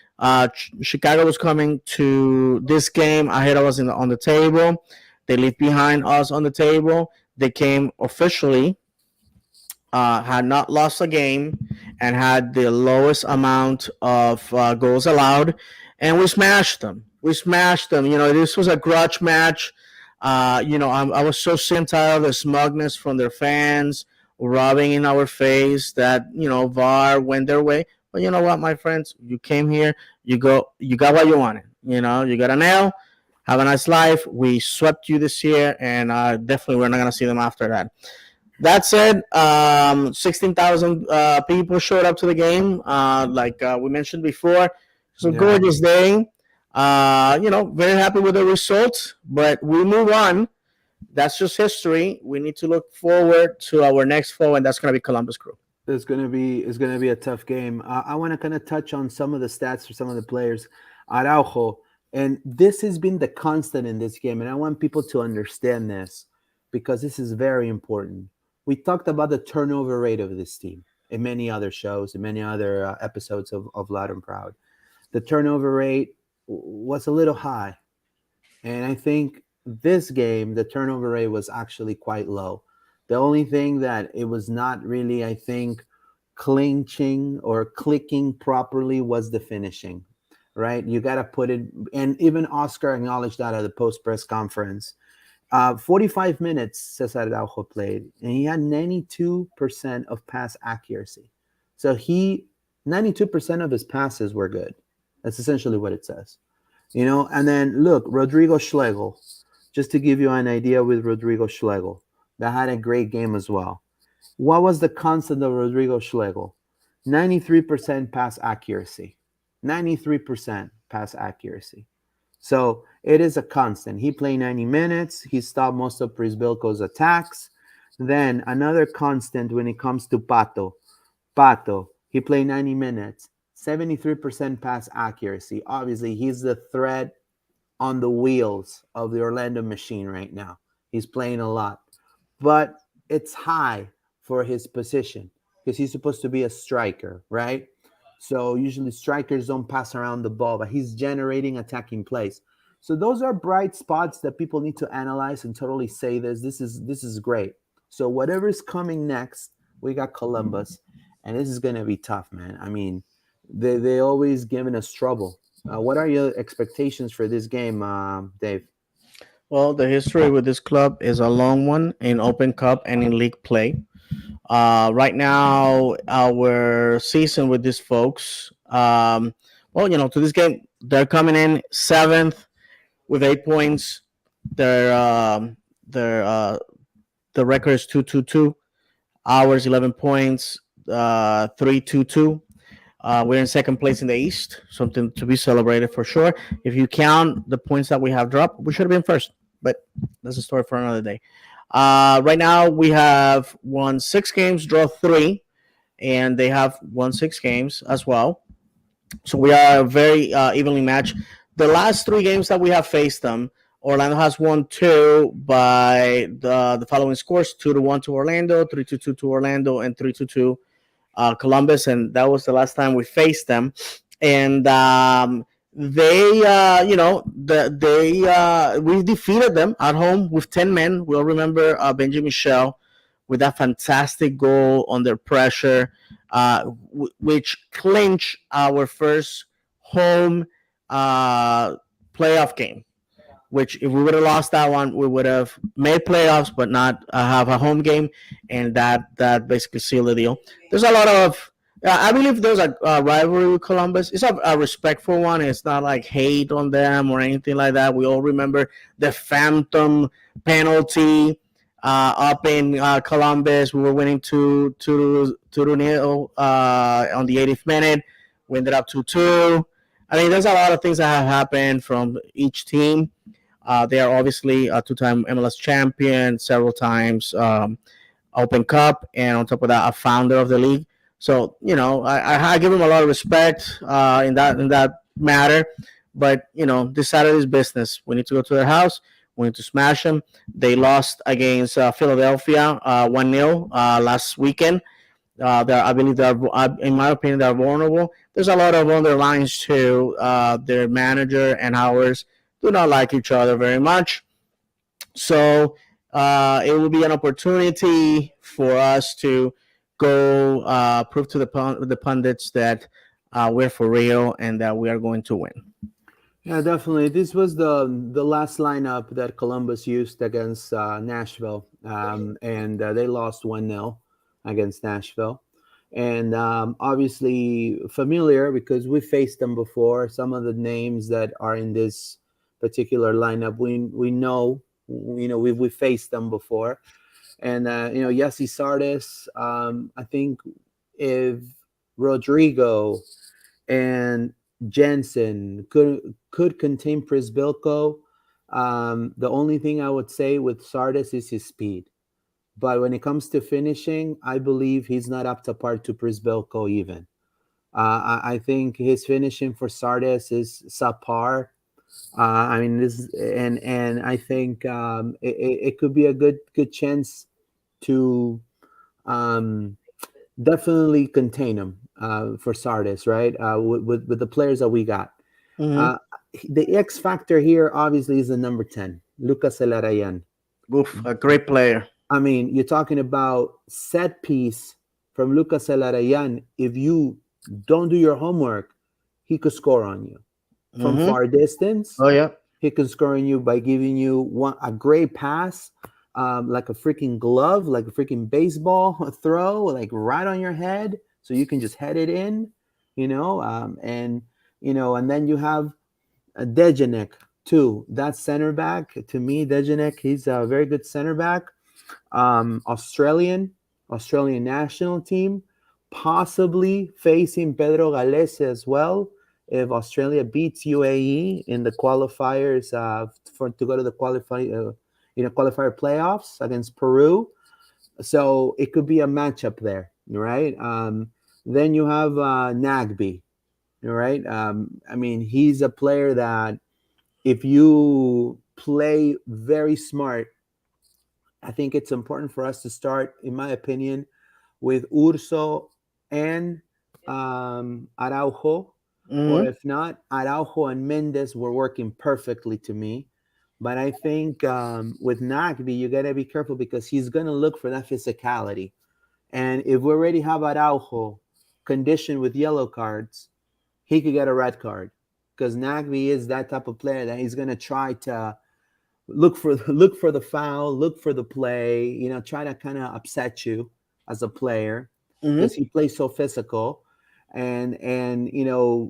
Chicago was coming to this game ahead of us on the table. They leave behind us on the table. They came officially, had not lost a game, and had the lowest amount of goals allowed, and we smashed them. We smashed them. This was a grudge match. I was so sick and tired of the smugness from their fans rubbing in our face that VAR went their way. But you know what, my friends, you came here, you got what you wanted. You got an L. Have a nice life. We swept you this year, and definitely we're not gonna see them after that. That said, 16,000 people showed up to the game. Like we mentioned before, it's a Yeah. gorgeous day. Very happy with the result, but we move on. That's just history. We need to look forward to our next foe, and that's going to be Columbus Crew. It's gonna be a tough game. I want to kind of touch on some of the stats for some of the players. Araujo, and this has been the constant in this game, and I want people to understand this because this is very important. We talked about the turnover rate of this team in many other shows, in many other episodes of Loud and Proud. The turnover rate was a little high, and I think this game, the turnover rate was actually quite low. The only thing that it was not really, I think, clinching or clicking properly was the finishing, right? You got to put it, and even Oscar acknowledged that at the post press conference. 45 minutes, Cesar Araujo played, and he had 92% of pass accuracy. So 92% of his passes were good. That's essentially what it says. And then look, Rodrigo Schlegel, just to give you an idea with Rodrigo Schlegel, that had a great game as well. What was the constant of Rodrigo Schlegel? 93% pass accuracy. 93% pass accuracy. So it is a constant. He played 90 minutes. He stopped most of Prisbilco's attacks. Then another constant when it comes to Pato. Pato, he played 90 minutes, 73% pass accuracy. Obviously, he's the threat on the wheels of the Orlando machine right now. He's playing a lot, but it's high for his position because he's supposed to be a striker, right? So usually strikers don't pass around the ball, but he's generating attacking plays. So those are bright spots that people need to analyze and totally say this is great. So whatever's coming next, we got Columbus, and this is gonna be tough, man. I mean, they always giving us trouble. What are your expectations for this game, Dave? Well, the history with this club is a long one in Open Cup and in league play. Right now, our season with these folks, well, to this game, they're coming in seventh with 8 points. Their the record is 2-2-2. Ours 11 points, 3-2-2. We're in second place in the East, something to be celebrated for sure. If you count the points that we have dropped, we should have been first, but that's a story for another day. Right now, we have won 6 games, draw 3, and they have won 6 games as well. So we are very evenly matched. The last 3 games that we have faced them, Orlando has won 2 by the following scores: 2-1 to Orlando, 3-2 to Orlando, and 3-2 Columbus, and that was the last time we faced them. And they, we defeated them at home with 10 men. We'll remember Benjamin Michel with that fantastic goal under pressure, which clinched our first home playoff game, which if we would have lost that one, we would have made playoffs, but not have a home game, and that basically sealed the deal. There's a lot of, I believe there's a rivalry with Columbus. It's a respectful one. It's not like hate on them or anything like that. We all remember the Phantom penalty up in Columbus. We were winning two to nil on the 80th minute. We ended up 2-2. I mean, there's a lot of things that have happened from each team. They are obviously a two-time MLS champion, several times Open Cup, and on top of that, a founder of the league. So I give them a lot of respect in that matter. But this Saturday's business. We need to go to their house. We need to smash them. They lost against Philadelphia 1-0 last weekend. I believe they're, in my opinion, they're vulnerable. There's a lot of underlines to their manager and ours do not like each other very much. So it will be an opportunity for us to go prove to the pundits that we're for real and that we are going to win. Yeah, definitely. This was the last lineup that Columbus used against Nashville, and they lost 1-0 against Nashville. And obviously familiar because we faced them before. Some of the names that are in this particular lineup, we know, we faced them before. And Yessi Sardis, I think if Rodrigo and Jensen could contain Prisbilko. The only thing I would say with Sardis is his speed. But when it comes to finishing, I believe he's not up to par to Prisbilko even. I think his finishing for Sardis is subpar. I mean, and I think it could be a good chance to um, definitely contain him for Sardis, right? With the players that we got. Mm-hmm. Uh, the X factor here obviously is the number 10, Lucas Elarayan. Oof, a great player. I mean, you're talking about set piece from Lucas Elarayan. If you don't do your homework, he could score on you from Mm-hmm. far distance. Oh yeah. He can score on you by giving you a great pass, like a freaking glove, like a freaking baseball throw, like right on your head, so you can just head it in, and then you have Dejanek too. That center back to me, Dejanek, he's a very good center back. Australian national team, possibly facing Pedro Galese as well. if Australia beats UAE in the qualifiers for to go to the qualifier playoffs against Peru. So it could be a matchup there, right? Then you have Nagby, right? I mean, he's a player that if you play very smart, I think it's important for us to start, in my opinion, with Urso and Araujo, or Hmm. if not, Araujo and Mendes were working perfectly to me. But I think with Nagby, you got to be careful because he's going to look for that physicality. And if we already have Araujo conditioned with yellow cards, he could get a red card because Nagby is that type of player that he's going to try to look for the foul, look for the play, try to kind of upset you as a player because Hmm. he plays so physical. And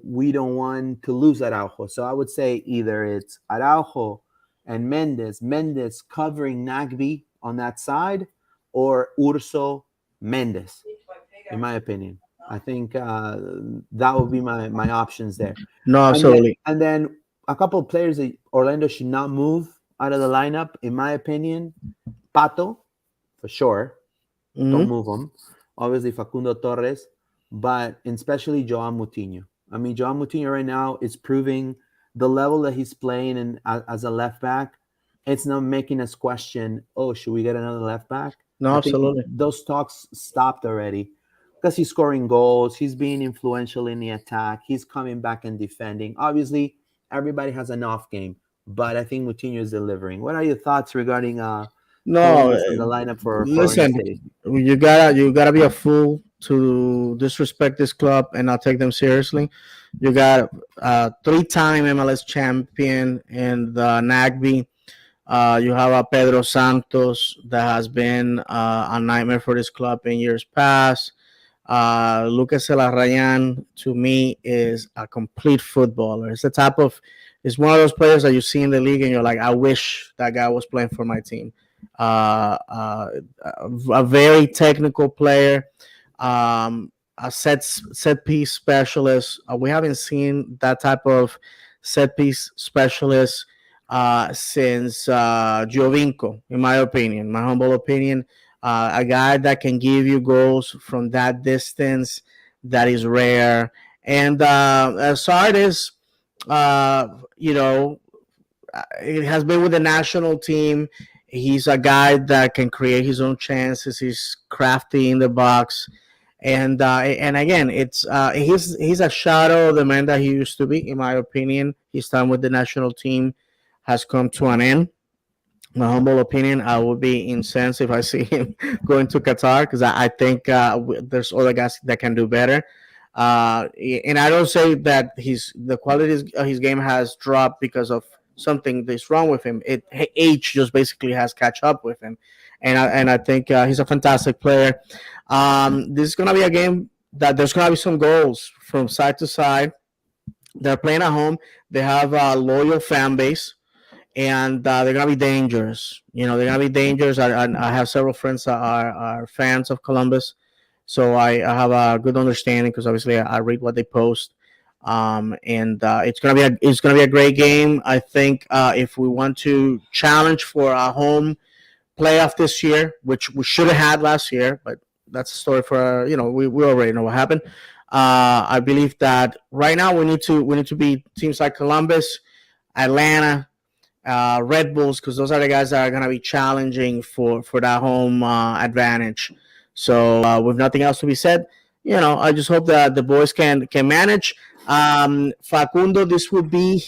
we don't want to lose Araujo. So I would say either it's Araujo and Mendes covering Nagby on that side, or Urso Mendes, in my opinion. I think that would be my options there. No, And then absolutely. and then a couple of players that Orlando should not move out of the lineup, in my opinion. Pato, for sure. Don't Hmm. move him. Obviously Facundo Torres, but especially Joao Moutinho. I mean, Joao Moutinho right now is proving the level that he's playing in as a left back. It's not making us question, oh, should we get another left back? No, I think absolutely. those talks stopped already because he's scoring goals. He's being influential in the attack. He's coming back and defending. Obviously, everybody has an off game, but I think Moutinho is delivering. What are your thoughts regarding No, Columbus and the lineup for Orlando listen, City? you gotta be a fool to disrespect this club and not take them seriously. You got three-time MLS champion in the Nagby. You have a Pedro Santos that has been a nightmare for this club in years past. Lucas Elarrayan to me is a complete footballer. It's one of those players that you see in the league and you're like, I wish that guy was playing for my team. Uh, uh, a very technical player, a set piece specialist. We haven't seen that type of set piece specialist since Giovinco, in my opinion, my humble opinion. A guy that can give you goals from that distance, that is rare. And as Sardis, uh, you know, he has been with the national team. He's a guy that can create his own chances. He's crafty in the box, and again, he's a shadow of the man that he used to be. In my opinion, his time with the national team has come to an end. My humble opinion, I would be incensed if I see him going to Qatar because I think there's other guys that can do better. And I don't say that the quality of his game has dropped because of something that's wrong with him. Age just basically has catch up with him, and I think he's a fantastic player. This is gonna be a game that there's gonna be some goals from side to side. They're playing at home. They have a loyal fan base and they're gonna be dangerous. They're gonna be dangerous. I have several friends that are fans of Columbus, so I have a good understanding because obviously I read what they post. And it's gonna be a great game. I think if we want to challenge for a home playoff this year, which we should have had last year, but that's a story for we already know what happened. I believe that right now we need to beat teams like Columbus, Atlanta, Red Bulls, because those are the guys that are going to be challenging for that home advantage. So with nothing else to be said, I just hope that the boys can manage. Facundo, this will be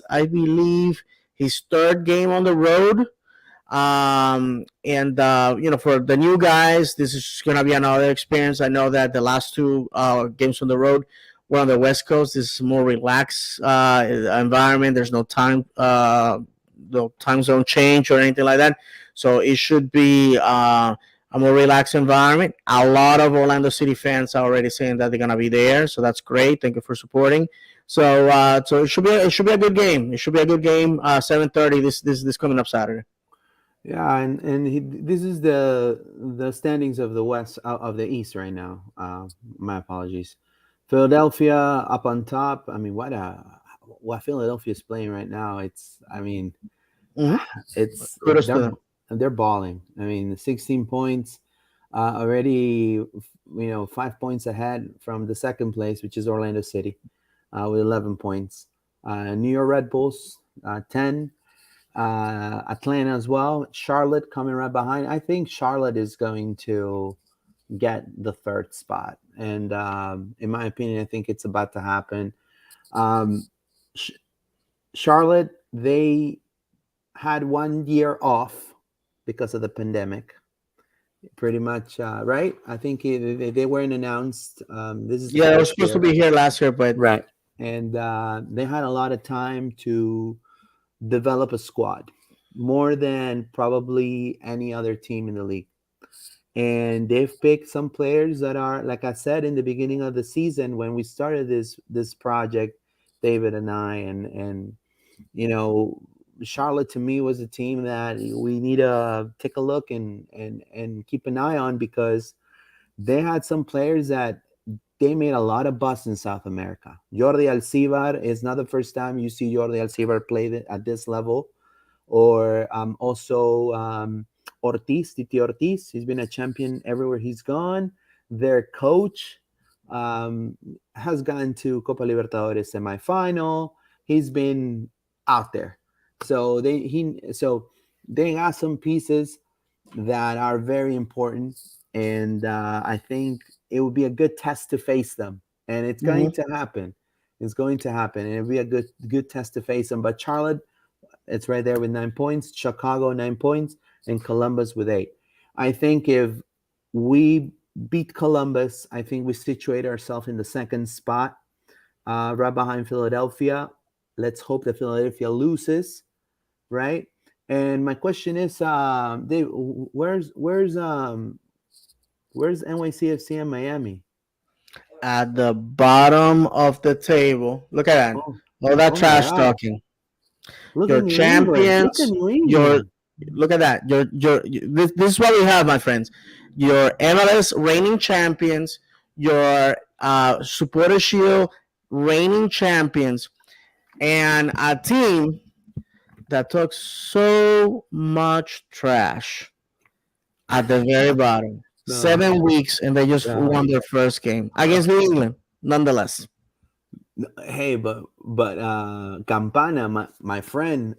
I believe, his third game on the road. And for the new guys, this is going to be another experience. I know that the last two games on the road were on the West Coast. This is a more relaxed environment. There's no time zone change or anything like that. So it should be a more relaxed environment. A lot of Orlando City fans are already saying that they're gonna be there, so that's great. Thank you for supporting. So it should be a good game. It should be a good game. 7:30 this coming up Saturday. Yeah, and this is the standings of the West of the East right now. My apologies. Philadelphia up on top. I mean, what Philadelphia is playing right now. It's I mean, Hmm. it's Kudos to them. they're balling. I mean, 16 points already. 5 points ahead from the second place, which is Orlando City, with 11 points. New York Red Bulls 10. Atlanta as well. Charlotte coming right behind. I think Charlotte is going to get the third spot, and in my opinion, I think it's about to happen. Um, Sh- Charlotte, they had 1 year off because of the pandemic, pretty much, right? I think they weren't announced. This is the Yeah, I was first supposed to year, be here last year, but right? And they had a lot of time to develop a squad, more than probably any other team in the league. And they've picked some players that are, like I said in the beginning of the season when we started this project, David and I, and you know, Charlotte to me was a team that we need to take a look and keep an eye on, because they had some players that they made a lot of buzz in South America. Jordi Alcivar is not the first time you see Jordi Alcivar play at this level, or also Ortiz, Titi Ortiz. He's been a champion everywhere he's gone. Their coach um, has gone to Copa Libertadores semifinal. He's been out there, so they got some pieces that are very important, and I think it would be a good test to face them, and it's going hmm to happen. It's going to happen, and it'll be a good test to face them. But Charlotte, it's right there with 9 points. Chicago 9 points, and Columbus with 8. I think if we beat Columbus, I think we situate ourselves in the second spot, right behind Philadelphia. Let's hope that Philadelphia loses, right? And my question is, Dave, where's NYCFC and Miami? at the bottom of the table. Look at that. Oh, All that oh my trash God! talking. Look at Your New England. Look at champions, New your England. look at that. This is what we have, my friends. Your MLS reigning champions, your supporter shield reigning champions, and a team that took so much trash at the very bottom. No, 7 weeks and they just no. won their first game against New England. Nonetheless, Hey, but Campana, my friend,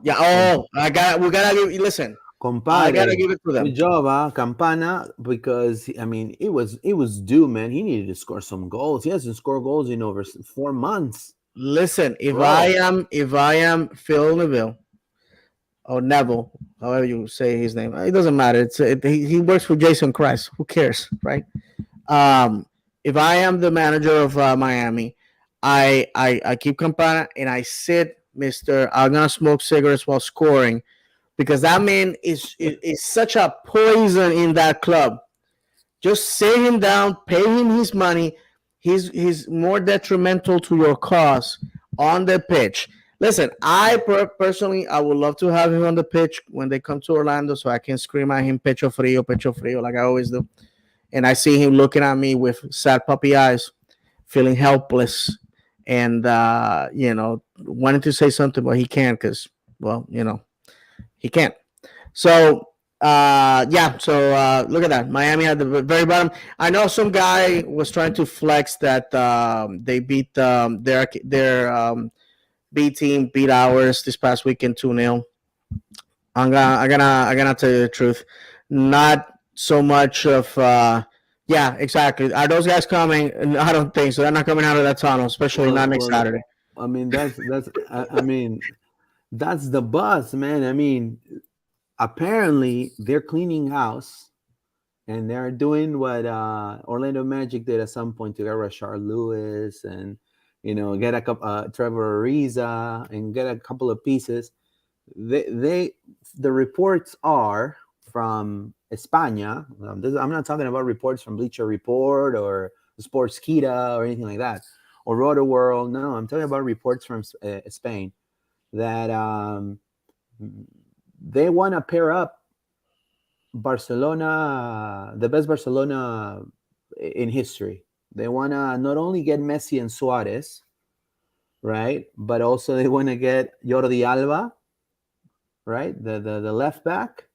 yeah. com- Oh, we gotta give. Listen, I gotta compadre, give it to good them. job, Campana, because I mean it was due, man. He needed to score some goals. He hasn't scored goals in over 4 months, Listen, bro. if I am Phil Neville or Neville, however you say his name, it doesn't matter. He works for Jason Christ. Who cares, right? Um, if I am the manager of Miami, I keep Campana and I sit Mister. I'm gonna smoke cigarettes while scoring because that man is such a poison in that club. Just sit him down, pay him his money. He's more detrimental to your cause on the pitch. Listen, personally, I would love to have him on the pitch when they come to Orlando, so I can scream at him pecho frio, like I always do. And I see him looking at me with sad puppy eyes, feeling helpless, and wanting to say something, but he can't because, well, he can't. So yeah, so look at that. Miami at the very bottom. I know some guy was trying to flex that they beat their B team beat ours this past weekend 2-0. I'm gonna tell you the truth. Not so much of yeah, exactly. Are those guys coming? I don't think so. They're not coming out of that tunnel, especially not next Well, Saturday. I mean I mean that's the buzz, man. I mean, apparently they're cleaning house, and they're doing what Orlando Magic did at some point to get Rashard Lewis, and get a couple Trevor Ariza, and get a couple of pieces. They the reports are from España. I'm not talking about reports from Bleacher Report or Sportskeeda or anything like that, or Roto World. No, I'm talking about reports from Spain that they want to pair up Barcelona, the best Barcelona in history. They want to not only get Messi and Suarez, right, but also they want to get Jordi Alba, right, the left back,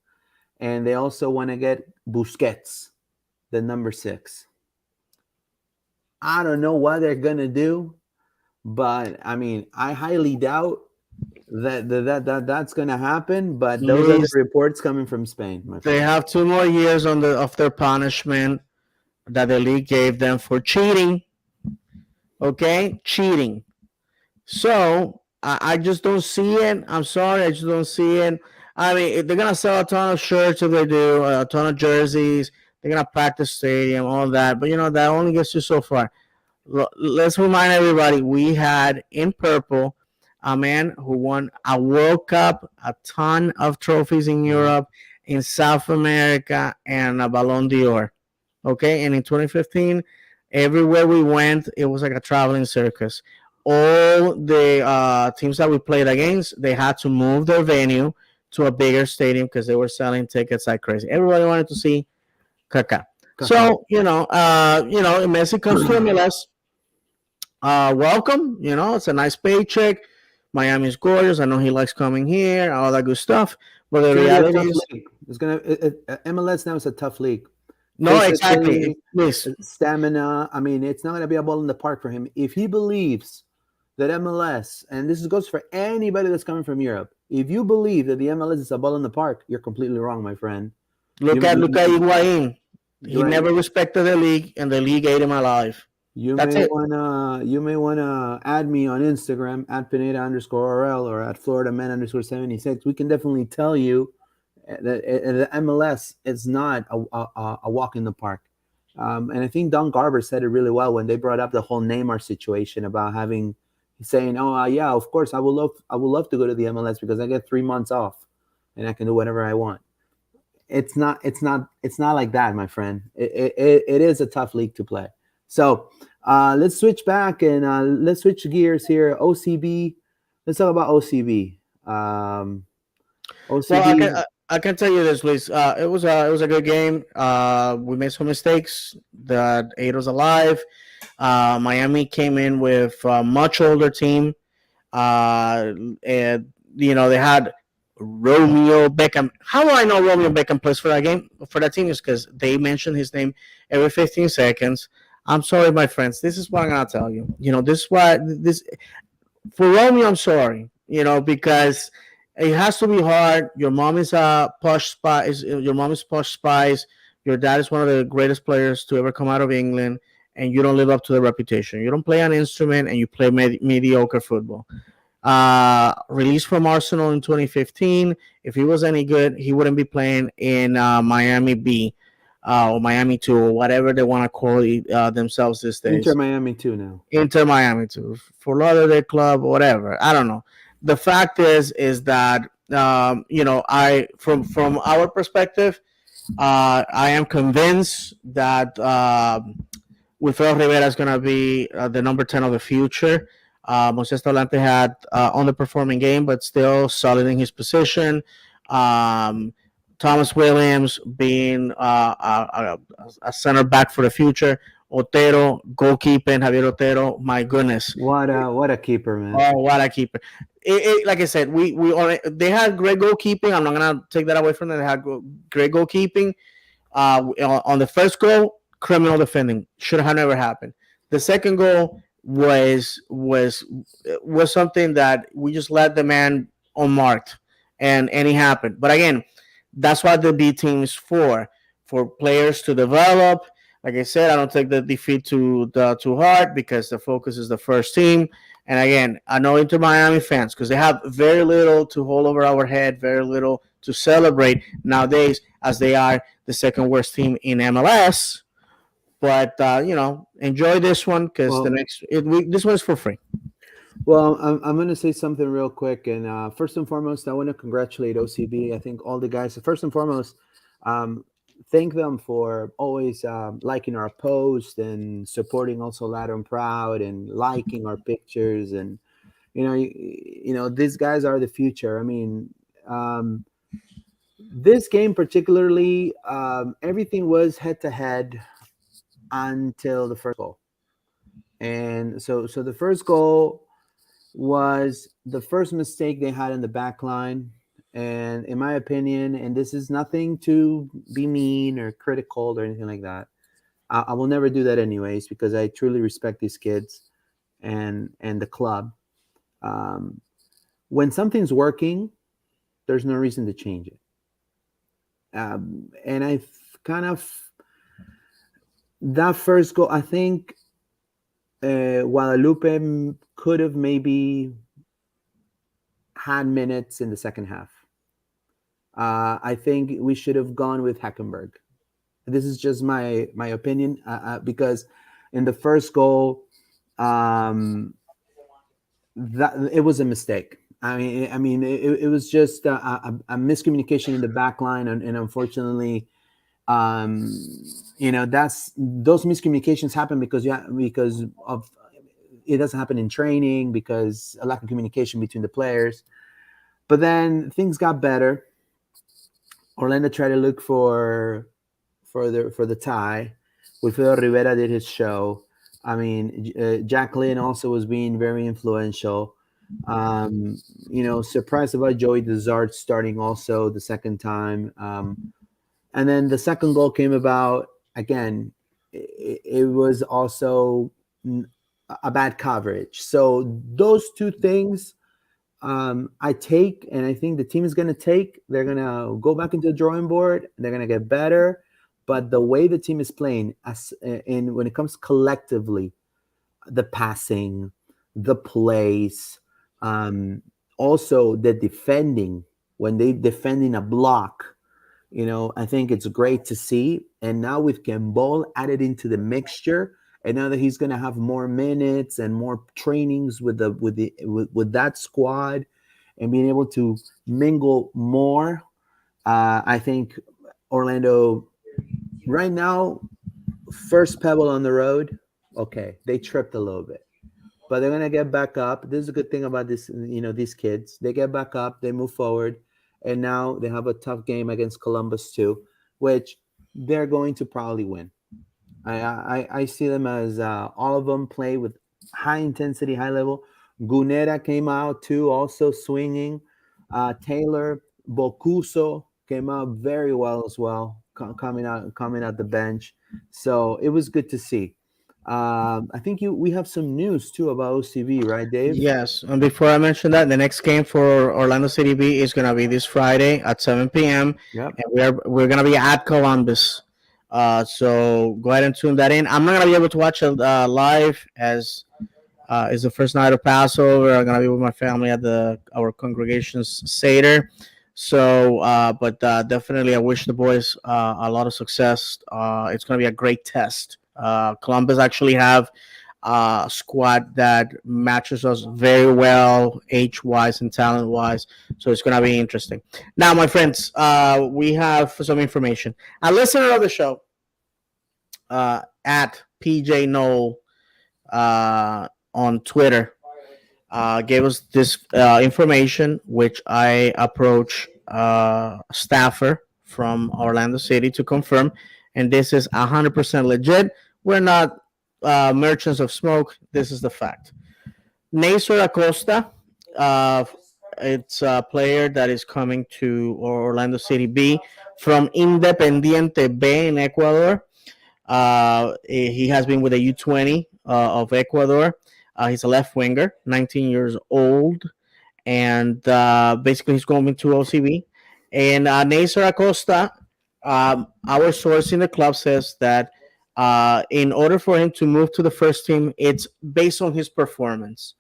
and they also want to get Busquets, the number 6. I don't know what they're gonna do, but I mean, I highly doubt that's gonna happen. But those are the Luis, reports coming from Spain, my they friend. have 2 more years on the of their punishment that the league gave them for cheating. Okay, cheating. So I just don't see it. I'm sorry, I just don't see it. I mean, they're gonna sell a ton of shirts if they do, a ton of jerseys. They're gonna pack the stadium, all that. But that only gets you so far. Let's remind everybody we had in purple a man who won a World Cup, a ton of trophies in Yeah. Europe, in South America, and a Ballon d'Or. Okay, and in 2015, everywhere we went, it was like a traveling circus. All the teams that we played against, they had to move their venue to a bigger stadium because they were selling tickets like crazy. Everybody wanted to see Kaká. Kaká. So Messi comes to MLS. Welcome. It's a nice paycheck. Miami's gorgeous. I know he likes coming here, all that good stuff. But It's the gonna be a reality tough is, league. MLS now is a tough league. no, exactly. Physically, Please stamina. I mean, it's not gonna be a ball in the park for him. If he believes that MLS, and this goes for anybody that's coming from Europe, if you believe that the MLS is a ball in the park, you're completely wrong, my friend. look You at you, look at you, Higuain. He you, never respected the league, and the league ate him alive. you That's may it. wanna add me on Instagram at Pineda_RL or at FloridaMan_76. We can definitely tell you that the MLS is not a walk in the park. And I think Don Garber said it really well when they brought up the whole Neymar situation about saying, "Oh yeah, of course I would love to go to the MLS because I get 3 months off and I can do whatever I want." It's not like that, my friend. It is a tough league to play. So let's switch back and let's switch gears here. OCB. Let's talk about OCB. Well, OCB. I can tell you this, Luis. It was a good game. We made some mistakes that ate us alive. Miami came in with a much older team. And they had Romeo Beckham. How do I know Romeo Beckham plays for that game for that team? Is because they mention his name every 15 seconds. I'm sorry, my friends. This is what I'm gonna tell you. This is why this for Romeo. I'm sorry. Because it has to be hard. Your mom is a posh spice. Your mom is posh spice. Your dad is one of the greatest players to ever come out of England, and you don't live up to the reputation. You don't play an instrument, and you play mediocre football. Released from Arsenal in 2015. If he was any good, he wouldn't be playing in Miami B or Miami 2 or whatever they want to call it, themselves these Inter days. Miami too now. Inter Miami 2, for Lauderdale Club, whatever. I don't know. The fact is that I from our perspective, I am convinced that Wilfredo Rivera is going to be the number 10 of the future. Moises Talante had underperforming game, but still solid in his position. Um, Thomas Williams being a center back for the future. Otero, goalkeeping, Javier Otero, my goodness. What a keeper, man. Oh, what a keeper. Like I said, they had great goalkeeping. I'm not going to take that away from them. They had great goalkeeping. On the first goal, criminal defending should have never happened. The second goal was something that we just let the man unmarked, and it happened. But again, that's what the B team is for players to develop. Like I said, I don't take the defeat too hard because the focus is the first team. And again, I know Inter Miami fans because they have very little to hold over our head, very little to celebrate nowadays, as they are the second worst team in MLS. But enjoy this one because Well, this one is for free. I'm going to say something real quick. And first and foremost, I want to congratulate OCB. I think all the guys, first and foremost, um, thank them for always liking our post and supporting also Loud and Proud and liking our pictures. And, these guys are the future. I mean, this game particularly, everything was head to head until the first goal. And so the first goal was the first mistake they had in the back line. And in my opinion, and this is nothing to be mean or critical or anything like that, I will never do that anyways because I truly respect these kids and the club. Um, when something's working, there's no reason to change it. And I kind of that first goal, I think Guadalupe could have maybe had minutes in the second half. I think we should have gone with Hackenberg. This is just my opinion because in the first goal, um, that it was a mistake. I mean, it was just a miscommunication in the back line, and unfortunately, um, that's those miscommunications happen because of it doesn't happen in training because a lack of communication between the players. But then things got better. Orlando tried to look for the tie. Wilfredo Rivera did his show. I mean, Jack Lynn also was being very influential. Um, Surprised about Joey Desart starting also the second time. And then the second goal came about again. It was also a bad coverage. So those two things I take, and I think the team is going to take. They're going to go back into the drawing board. They're going to get better. But the way the team is playing, and when it comes collectively, the passing, the plays, um, also the defending, when they defending a block, I think it's great to see. And now with Kembol added into the mixture, and now that he's going to have more minutes and more trainings with that squad, and being able to mingle more, I think Orlando right now, first pebble on the road. Okay, they tripped a little bit, but they're gonna get back up. This is a good thing about this, these kids. They get back up, they move forward, and now they have a tough game against Columbus too, which they're going to probably win. I see them as all of them play with high intensity, high level. Gunera came out too, also swinging. Taylor Bocuso came out very well as well, coming out the bench. So it was good to see. I think we have some news too about OCB, right, Dave? Yes, and before I mention that, the next game for Orlando City B is gonna be this Friday at 7 p.m. Yep. and we're gonna be at Columbus. So go ahead and tune that in. I'm not gonna be able to watch it live as it's the first night of Passover. I'm gonna be with my family at the our congregation's seder. So, but definitely, I wish the boys a lot of success. It's gonna be a great test. Columbus actually have squad that matches us very well, age wise and talent wise. So it's going to be interesting. Now, my friends, we have some information. A listener of the show at PJ Knoll on Twitter gave us this information, which I approach staffer from Orlando City to confirm. And this is 100% legit. We're not merchants of smoke. This is the fact. Nacer Acosta, uh, it's a player that is coming to Orlando City B from Independiente B in Ecuador. He has been with the U20 of Ecuador. He's a left winger, 19 years old, and basically he's going to OCB. And Nacer Acosta, our source in the club says that in order for him to move to the first team, it's based on his performance.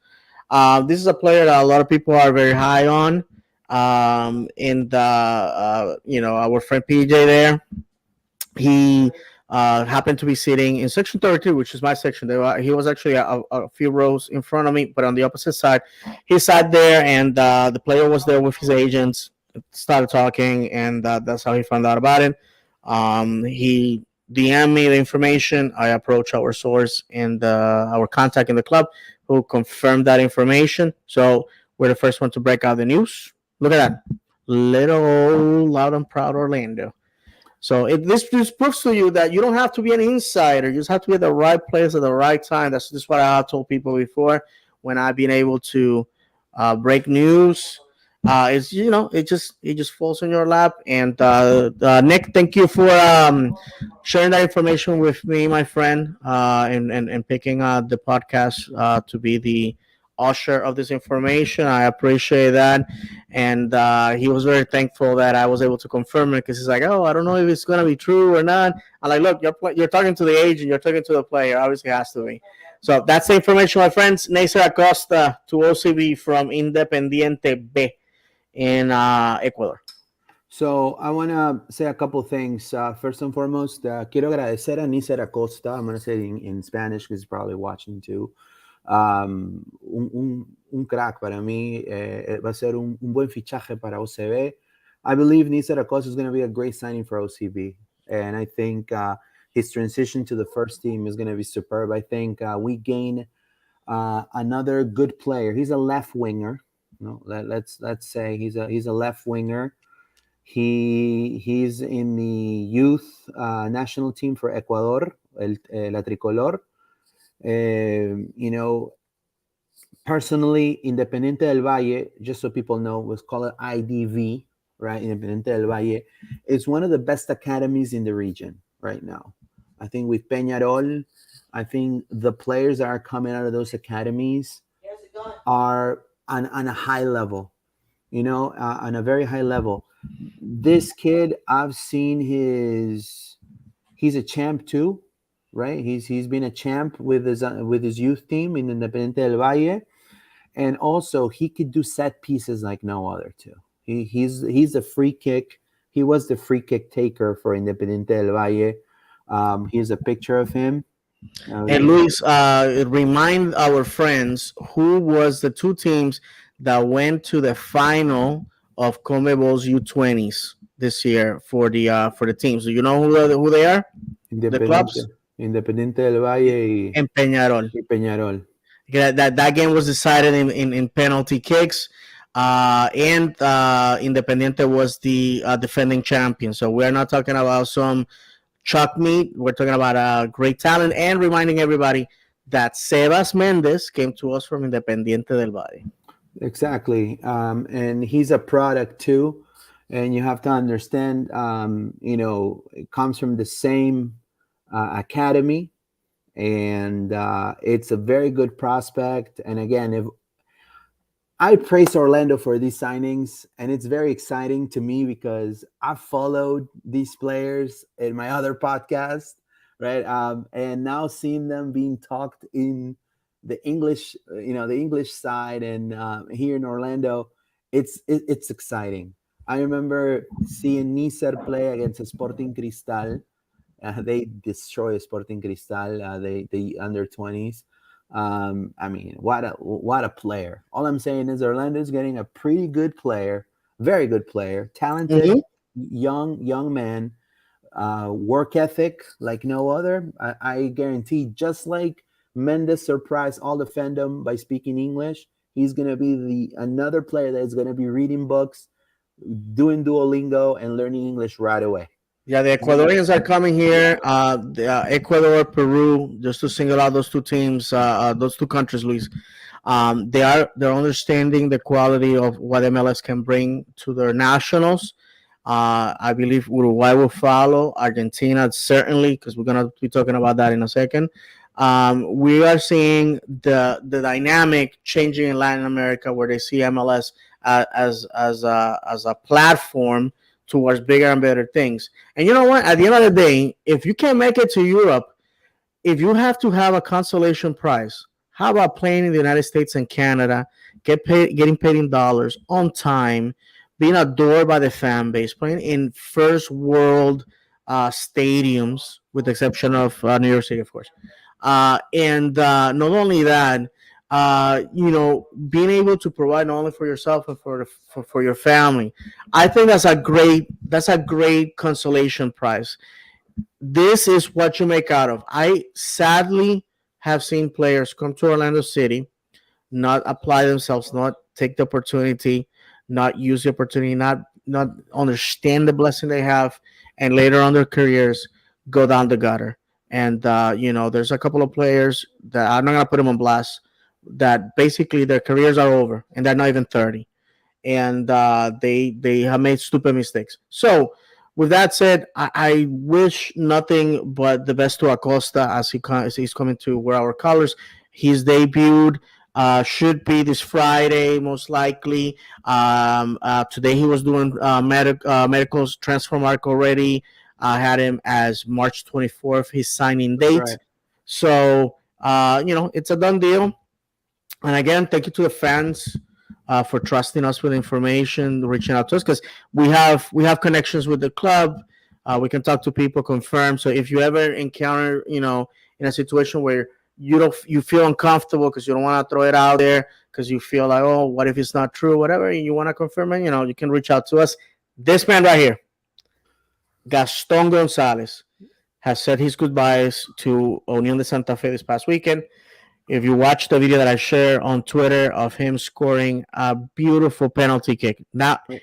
This is a player that a lot of people are very high on. And our friend PJ there, he happened to be sitting in section 32, which is my section. He was actually a few rows in front of me, but on the opposite side. He sat there, and the player was there with his agents, started talking, and that's how he found out about it. He DM me the information. I approached our source and our contact in the club, who confirmed that information. So we're the first one to break out the news. Look at that. Little old loud and proud Orlando. So this proves to you that you don't have to be an insider. You just have to be at the right place at the right time. That's just what I have told people before when I've been able to break news. It's it just falls in your lap. And Nick, thank you for sharing that information with me, my friend, and picking the podcast to be the usher of this information. I appreciate that. And he was very thankful that I was able to confirm it because he's like, "Oh, I don't know if it's gonna be true or not." I'm like, "Look, you're talking to the agent, you're talking to the player. Obviously, it has to be." So that's the information, my friends. Neisser Acosta to OCB from Independiente B in Ecuador. So I want to say a couple things. First and foremost, quiero agradecer a Nícer Acosta. I'm going to say it in Spanish because he's probably watching too. Un crack para mí. Va a ser un buen fichaje para OCB. I believe Nícer Acosta is going to be a great signing for OCB. And I think his transition to the first team is going to be superb. I think we gain another good player. He's a left winger. No, let's say he's a left winger. He's in the youth national team for Ecuador, la tricolor. You know, personally, Independiente del Valle, just so people know, was called IDV, right? Independiente del Valle is one of the best academies in the region right now. I think with Peñarol, I think the players that are coming out of those academies are on a high level, on a very high level. This kid, I've seen he's a champ too, right? He's been a champ with his youth team in Independiente del Valle, and also he could do set pieces like no other too. He's a free kick. He was the free kick taker for Independiente del Valle. Here's a picture of him. And Luis, remind our friends who was the two teams that went to the final of CONMEBOL's U20s this year for the teams. Do you know who they are? The clubs Independiente del Valle and Peñarol. y Peñarol. That game was decided in penalty kicks, and Independiente was the defending champion. So we're not talking about some chalk meat. We're talking about great talent, and reminding everybody that Sebas Mendez came to us from Independiente del Valle. Exactly, and he's a product too. And you have to understand, it comes from the same academy, and it's a very good prospect. And again, if I praise Orlando for these signings, and it's very exciting to me because I've followed these players in my other podcast, right? And now seeing them being talked in the English, the English side, and here in Orlando, it's exciting. I remember seeing Nícer play against Sporting Cristal. They destroy Sporting Cristal. The under 20s. I mean, what a player! All I'm saying is Orlando is getting a pretty good player, very good player, talented, young man, work ethic like no other. I guarantee, just like Mendes surprised all the fandom by speaking English, he's gonna be another player that is gonna be reading books, doing Duolingo, and learning English right away. Yeah, the Ecuadorians are coming here. Ecuador, Peru, just to single out those two teams, those two countries, Luis. They're understanding the quality of what MLS can bring to their nationals. I believe Uruguay will follow, Argentina certainly, because we're gonna be talking about that in a second. We are seeing the dynamic changing in Latin America, where they see MLS as a platform towards bigger and better things. And you know what? At the end of the day, if you can't make it to Europe, if you have to have a consolation prize, how about playing in the United States and Canada, getting paid in dollars on time, being adored by the fan base, playing in first world stadiums, with the exception of New York City, of course. And not only that, being able to provide not only for yourself but for your family. I think that's a great consolation prize. This is what you make out of. I sadly have seen players come to Orlando City, not apply themselves, not take the opportunity, not use the opportunity, not understand the blessing they have, and later on their careers go down the gutter. And there's a couple of players that I'm not gonna put them on blast that basically their careers are over and they're not even 30, and they have made stupid mistakes. So, with that said, I wish nothing but the best to Acosta as he's coming to wear our colors. He's debuted. Should be this Friday, most likely. Today he was doing medicals. Transfer mark already had him as March 24th, his signing That's date. right. So, it's a done deal. And again, thank you to the fans for trusting us with information, reaching out to us because we have connections with the club. We can talk to people, confirm. So if you ever encounter, in a situation where you feel uncomfortable because you don't want to throw it out there because you feel like, oh, what if it's not true, whatever, and you want to confirm it, you can reach out to us. This man right here, Gaston Gonzalez, has said his goodbyes to Union de Santa Fe this past weekend. If you watch the video that I share on Twitter of him scoring a beautiful penalty kick. Now, go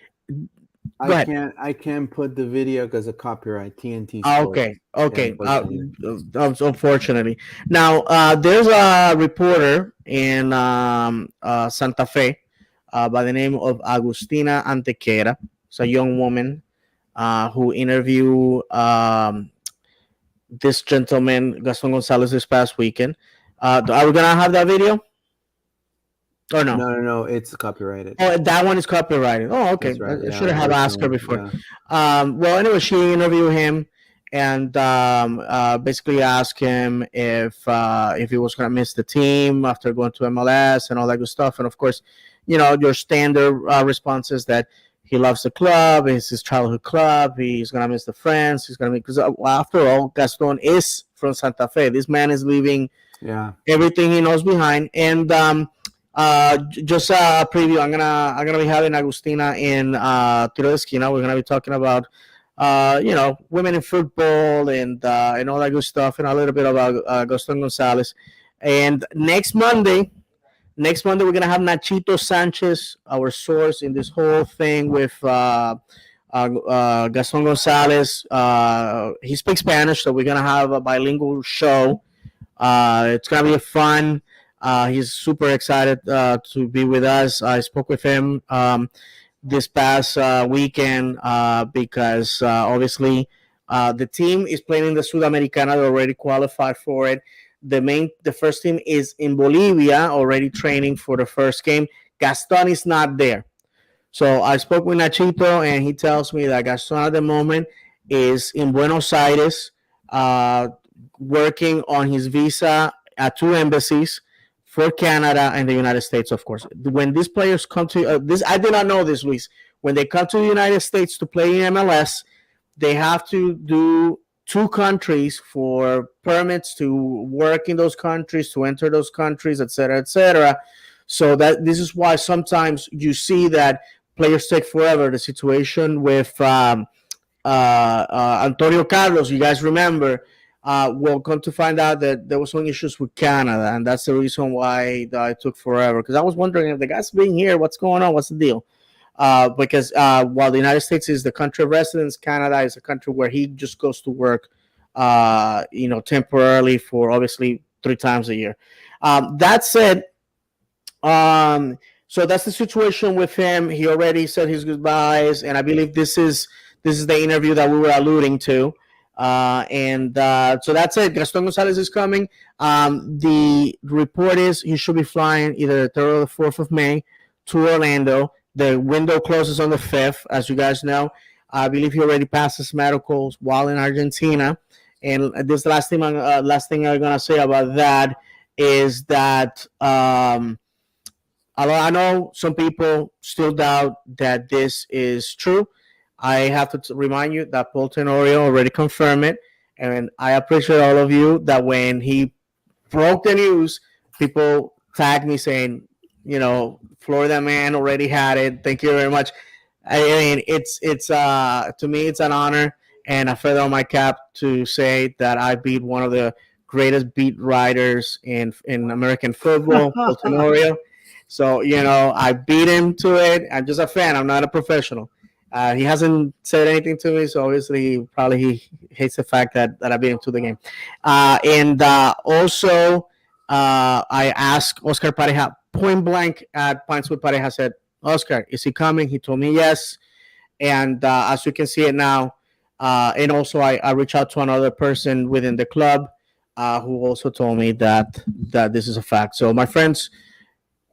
ahead. I can't put the video because of copyright. TNT Sports. Okay, Yeah, okay. unfortunately. Unfortunately, now there's a reporter in Santa Fe by the name of Agustina Antequera. It's a young woman who interviewed this gentleman, Gaston Gonzalez, this past weekend. Are we gonna have that video or no? No, no, no. It's copyrighted. Oh, that one is copyrighted. Oh, okay. That's right. I Yeah, should have asked her unfortunately. before. Yeah. Well, anyway, she interviewed him and basically asked him if he was going to miss the team after going to MLS and all that good stuff. And of course, your standard responses that he loves the club, it's his childhood club, he's going to miss the friends, he's going to because after all, Gaston is from Santa Fe. This man is leaving everything he knows behind. And just a preview. I'm gonna be having Agustina in Tiro de Esquina. We're gonna be talking about women in football and all that good stuff, and a little bit about Gaston Gonzalez. And next Monday we're gonna have Nachito Sanchez, our source in this whole thing with Gaston Gonzalez. He speaks Spanish, so we're gonna have a bilingual show. It's gonna be fun. He's super excited to be with us. I spoke with him this past weekend because obviously the team is playing in the Sudamericana. They already qualified for it. The first team is in Bolivia, already training for the first game. Gaston is not there. So I spoke with Nachito, and he tells me that Gaston at the moment is in Buenos Aires working on his visa at two embassies for Canada and the United States, of course. When these players come to this, I did not know this, Luis. When they come to the United States to play in MLS, they have to do two countries for permits to work in those countries, to enter those countries, et cetera, et cetera. So that this is why sometimes you see that players take forever. The situation with Antonio Carlos, you guys remember, we'll come to find out that there was some issues with Canada, and that's the reason why it took forever. Because I was wondering if the guy's being here, what's going on, what's the deal? Because while the United States is the country of residence, Canada is a country where he just goes to work, temporarily for obviously 3 times a year. That said, so that's the situation with him. He already said his goodbyes, and I believe this is the interview that we were alluding to. So that's it. Gaston Gonzalez is coming. The report is he should be flying either the 3rd or the 4th of May to Orlando. The window closes on the 5th, as you guys know. I believe he already passed his medicals while in Argentina. And this last thing I'm gonna say about that is that although I know some people still doubt that this is true, I have to remind you that Paul Tenorio already confirmed it, and I appreciate all of you that when he broke the news, people tagged me saying, Florida man already had it. Thank you very much. I mean, it's to me it's an honor and a feather on my cap to say that I beat one of the greatest beat writers in American football, Paul Tenorio. So I beat him to it. I'm just a fan. I'm not a professional. He hasn't said anything to me, so obviously he hates the fact that I've been to the game. And also, I asked Oscar Pareja point blank at Pints with Pareja. Said, Oscar, is he coming? He told me yes. And as you can see it now, and also I reached out to another person within the club who also told me that this is a fact. So my friends,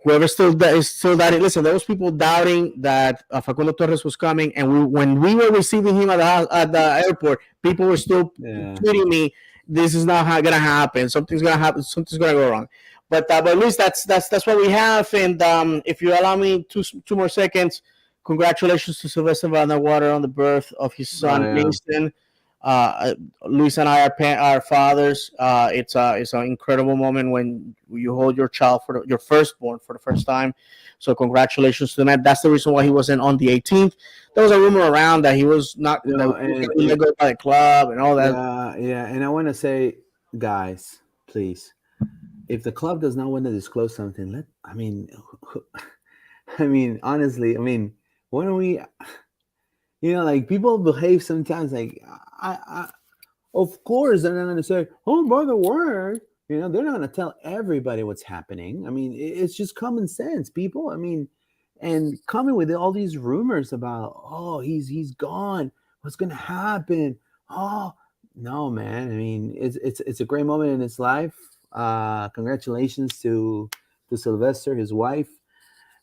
whoever still that is still doubting, listen, there was people doubting that Facundo Torres was coming, and when we were receiving him at the airport, people were still Yeah. tweeting me, "This is not gonna happen. Something's gonna happen. Something's gonna go wrong." But at least that's what we have. And if you allow me two more seconds, congratulations to Sylvester Van der Water on the birth of his Oh son yeah. Mason. Luis and I are fathers. It's an incredible moment when you hold your child your firstborn for the first time. So congratulations to the man. That's the reason why he wasn't on the 18th. There was a rumor around that he was not that No, he was and going to be let go by the club and all that. yeah, yeah, and I want to say, guys, please, if the club does not want to disclose something, let I mean, I mean, honestly, I mean, when are we? Like people behave sometimes like I of course they're not going to say, "Oh, by the way," they're not going to tell everybody what's happening. I mean, it's just common sense, people. I mean, and coming with all these rumors about, "Oh, he's gone. What's going to happen?" Oh, no, man. I mean, it's a great moment in his life. Congratulations to Sylvester, his wife.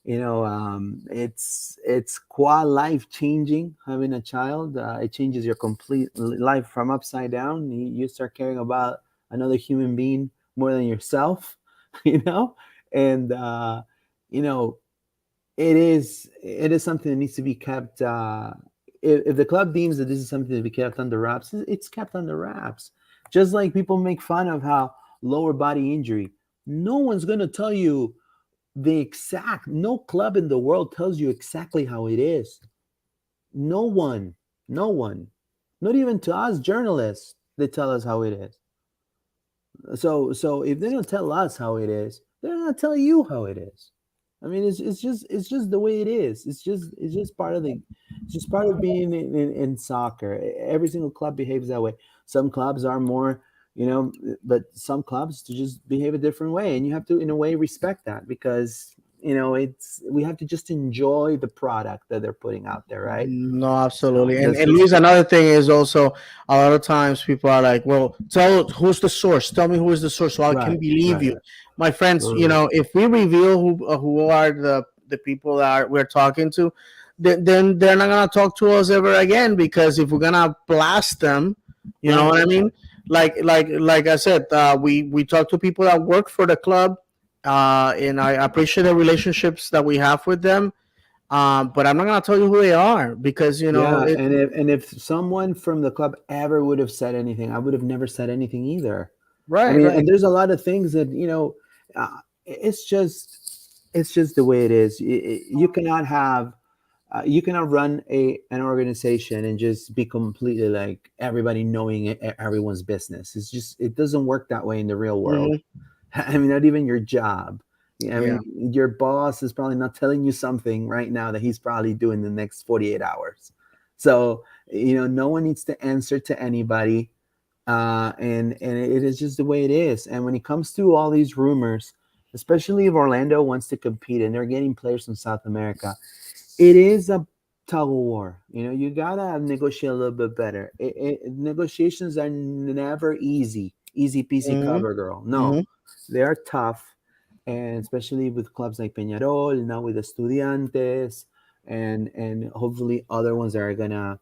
It's quite life changing having a child. It changes your complete life from upside down. You start caring about another human being more than yourself. you know and you know it is something that needs to be kept. If the club deems that this is something to be kept under wraps, it's kept under wraps. Just like people make fun of how lower body injury, no one's going to tell you no club in the world tells you exactly how it is. No one, no one, not even to us journalists, they tell us how it is. So if they don't tell us how it is, they're not telling you how it is. I mean, it's just the way it is. It's just part of being in soccer. Every single club behaves that way. Some clubs are more, but some clubs to just behave a different way, and you have to, in a way, respect that because we have to just enjoy the product that they're putting out there, right? No, So absolutely. And that's and just Luis, another thing is also a lot of times people are like, "Well, tell who's the source. Tell me who is the source, so I can right, believe right, you." right. My friends, Mhm. if we reveal who are the people that we're talking to, then they're not gonna talk to us ever again because if we're gonna blast them, you know Right. what I mean? Like I said, we talk to people that work for the club, and I appreciate the relationships that we have with them, but I'm not gonna tell you who they are because Yeah, it. and if someone from the club ever would have said anything, I would have never said anything either. I Right, mean, right. and there's a lot of things that it's just the way it is. You cannot run an organization and just be completely like everybody knowing everyone's business. It doesn't work that way in the real world. Hmm. I mean, not even your job. Yeah, I Yeah. mean, your boss is probably not telling you something right now that he's probably doing the next 48 hours. So, no one needs to answer to anybody. And it is just the way it is. And when it comes to all these rumors, especially if Orlando wants to compete and they're getting players from South America, it is a tug of war. You gotta negotiate a little bit better. Negotiations are never easy peasy Hmm. cover girl. Hmm. No, they are tough, and especially with clubs like Peñarol, now with Estudiantes, and hopefully other ones that are gonna,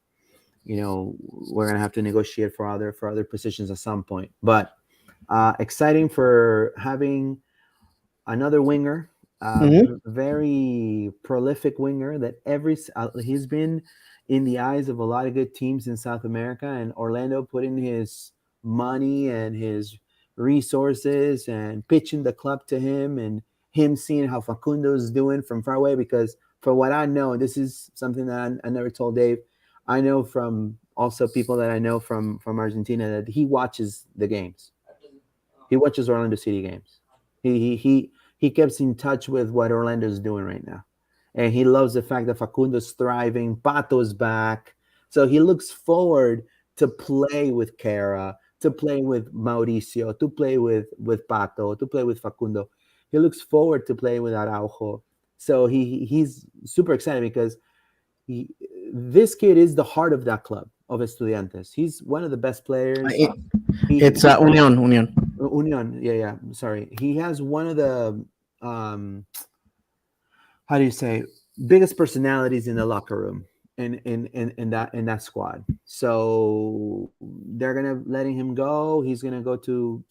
we're gonna have to negotiate for other positions at some point. But exciting for having another winger, Hmm. very prolific winger that he's been in the eyes of a lot of good teams in South America, and Orlando putting his money and his resources and pitching the club to him, and him seeing how Facundo is doing from far away. Because for what I know, this is something that I never told Dave. I know from also people that I know from Argentina that he watches the games. He watches Orlando City games. He keeps in touch with what Orlando's doing right now, and he loves the fact that Facundo's thriving, Pato's back, so he looks forward to play with Kara, to play with Mauricio, to play with Pato, to play with Facundo. He looks forward to playing with Araujo. So he's super excited because he, this kid is the heart of that club of Estudiantes. He's one of the best players. It, He it's he has Union. Union. Yeah, yeah. Sorry, he has one of the um, how do you say, biggest personalities in the locker room in that squad. So they're gonna letting him go. He's gonna go to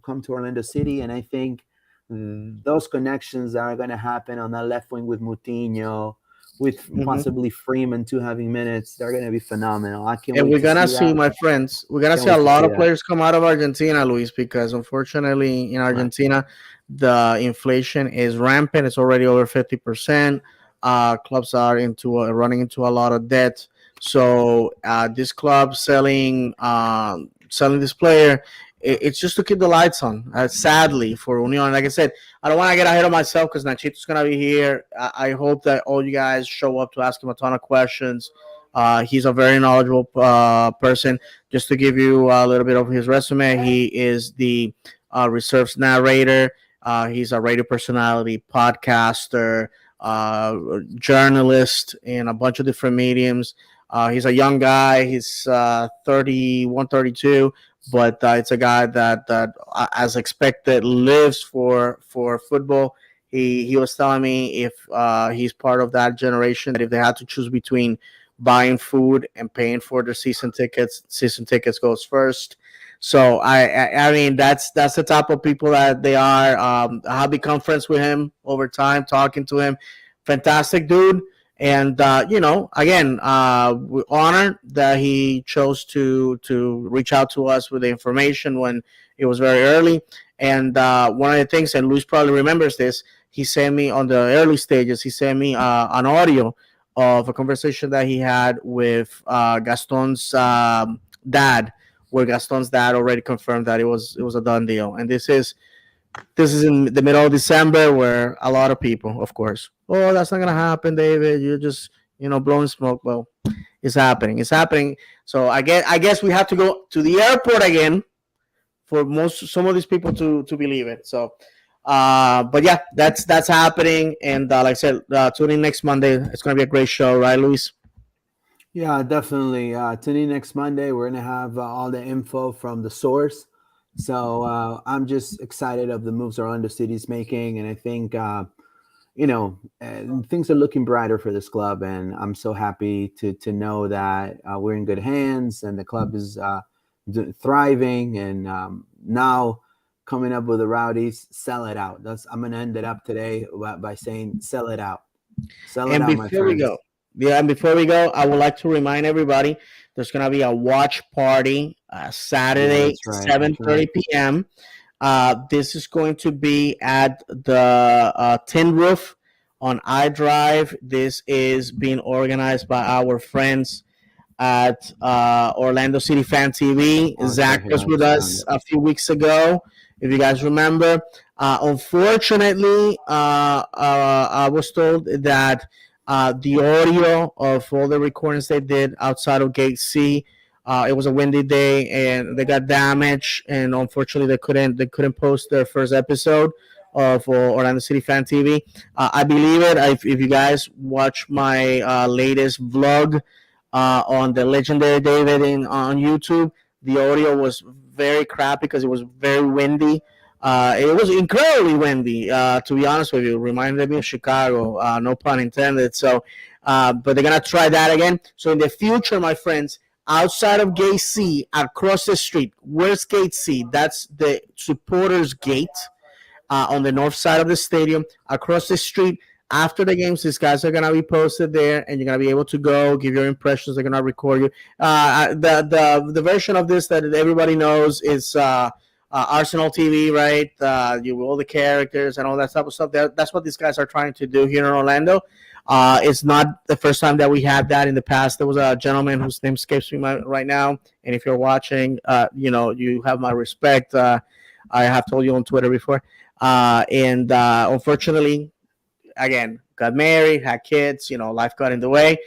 come to Orlando City, and I think those connections that are gonna happen on that left wing with Moutinho, with Hmm. possibly Freeman too having minutes, they're gonna be phenomenal. I can't And wait we're to gonna see see, that. my friends, we're gonna Can't see a wait to lot see of that. players come out of Argentina, Luis, because unfortunately in Right. Argentina the inflation is rampant. It's already over 50%. Clubs are running into a lot of debt. So this club selling this player, it's just to keep the lights on. Sadly for Union, like I said, I don't want to get ahead of myself because Nachito's gonna be here. I hope that all you guys show up to ask him a ton of questions. He's a very knowledgeable person. Just to give you a little bit of his resume, he is the reserves narrator. He's a radio personality, podcaster, journalist in a bunch of different mediums. He's a young guy. He's 31, 32, but it's a guy that, as expected, lives for football. He was telling me if he's part of that generation that if they had to choose between buying food and paying for their season tickets goes first. So I mean that's the type of people that they are. I've become friends with him over time, talking to him. Fantastic dude. And again, we're honored that he chose to reach out to us with the information when it was very early. And one of the things, and Luis probably remembers this, he sent me on the early stages. He sent me an audio of a conversation that he had with Gaston's dad, where Gaston's dad already confirmed that it was a done deal. And this is in the middle of December, where a lot of people, of course, oh, that's not gonna happen, David. You're just blowing smoke. Well, it's happening. It's happening. So I guess we have to go to the airport again for some of these people to believe it. So, but yeah, that's happening. And like I said, tune in next Monday. It's gonna be a great show, right, Luis? Yeah, definitely. Tune in next Monday. We're gonna have all the info from the source. So I'm just excited of the moves Orlando City's making, and I think things are looking brighter for this club, and I'm so happy to know that we're in good hands, and the club is thriving, and now coming up with the Rowdies, sell it out. I'm gonna end it up today by saying, sell it And out, my before we go, friends. yeah, and before we go, I would like to remind everybody there's gonna be a watch party Yeah, Saturday, that's right. That's 7:30 right. p.m. This is going to be at the Tin Roof on iDrive. This is being organized by our friends at Orlando City Fan TV. Oh, check Zach it was out. with Found us it. a few weeks ago, if you guys remember. Unfortunately, I was told that the audio of all the recordings they did outside of Gate C, it was a windy day and they got damaged, and unfortunately they couldn't post their first episode of Orlando City Fan TV. I believe it. If you guys watch my latest vlog on the legendary David on YouTube. The audio was very crappy because it was very windy. It was incredibly windy, to be honest with you. It reminded me of Chicago, no pun intended. So, but they're gonna try that again. So in the future, my friends, outside of Gate C, across the street, where's Gate C? That's the supporters' gate on the north side of the stadium, across the street. After the games, these guys are gonna be posted there, and you're gonna be able to go give your impressions. They're gonna record you. The version of this that everybody knows is Arsenal TV, right? You all the characters and all that type of stuff. That's what these guys are trying to do here in Orlando. It's not the first time that we had that in the past. There was a gentleman whose name escapes me right now, and if you're watching, you have my respect. I have told you on Twitter before. And unfortunately, again, got married, had kids. Life got in the way.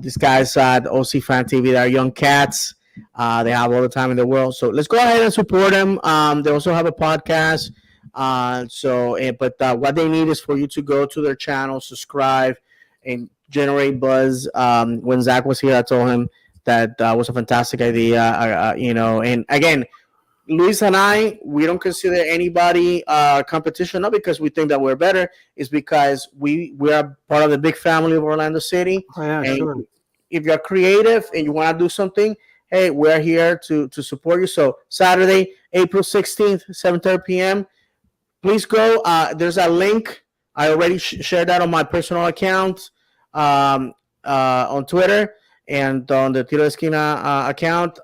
These guys at OC Fan TV, they are young cats. They have all the time in the world. So let's go ahead and support them. They also have a podcast. But what they need is for you to go to their channel, subscribe, and generate buzz. When Zach was here, I told him that was a fantastic idea. And again, Luis and I, we don't consider anybody competition, not because we think that we're better. It's because we are part of the big family of Orlando City. Oh yeah, And sure. if you're creative and you want to do something, hey, we're here to support you. So Saturday, April 16th, 7:30 p.m. Please go. There's a link. I already shared that on my personal account, um, on Twitter, and on the Tiro Esquina account.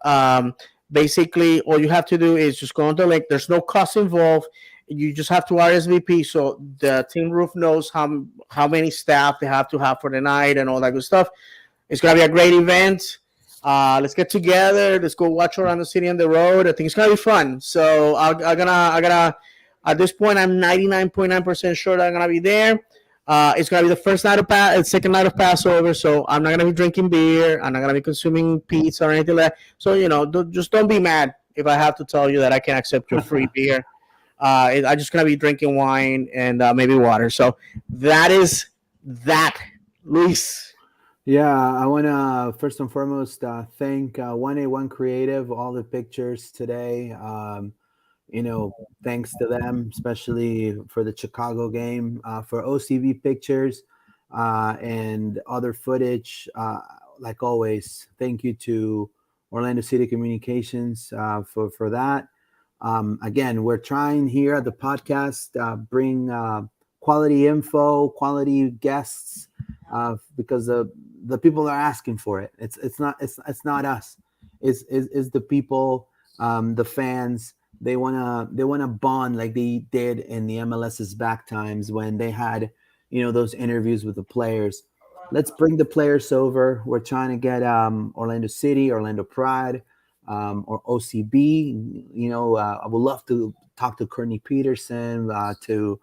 Basically, all you have to do is just go on the link. There's no cost involved. You just have to RSVP, so the team roof knows how many staff they have to have for the night and all that good stuff. It's gonna be a great event. Let's get together. Let's go watch around the city on the road. I think it's gonna be fun. So I gotta. At this point, I'm 99.9% sure that I'm gonna be there. It's gonna be the second night of Passover, so I'm not gonna be drinking beer. I'm not gonna be consuming pizza or anything like that. So just don't be mad if I have to tell you that I can accept your free beer. I'm just gonna be drinking wine and maybe water. So that is that, Luis. Yeah, I want to first and foremost thank 1A1 Creative, all the pictures today. You know, thanks to them, especially for the Chicago game, for OCV pictures and other footage. Like always, thank you to Orlando City Communications for that. Again, we're trying here at the podcast bring quality info, quality guests, because the people are asking for it. It's not us. It's the people, the fans. They wanna bond like they did in the MLS's back times when they had, those interviews with the players. Let's bring the players over. We're trying to get Orlando City, Orlando Pride, or OCB. I would love to talk to Courtney Peterson, to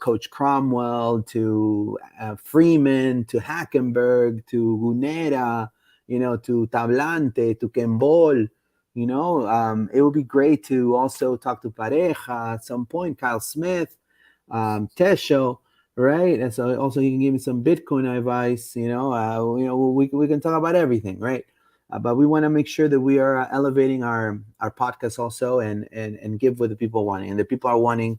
Coach Cromwell, to Freeman, to Hackenberg, to Gunera, to Tablante, to Kembol. It would be great to also talk to Pareja at some point, Kyle Smith, Tesho, right? And so also he can give me some Bitcoin advice. We can talk about everything, right? But we want to make sure that we are elevating our podcast also, and give what the people want, and the people are wanting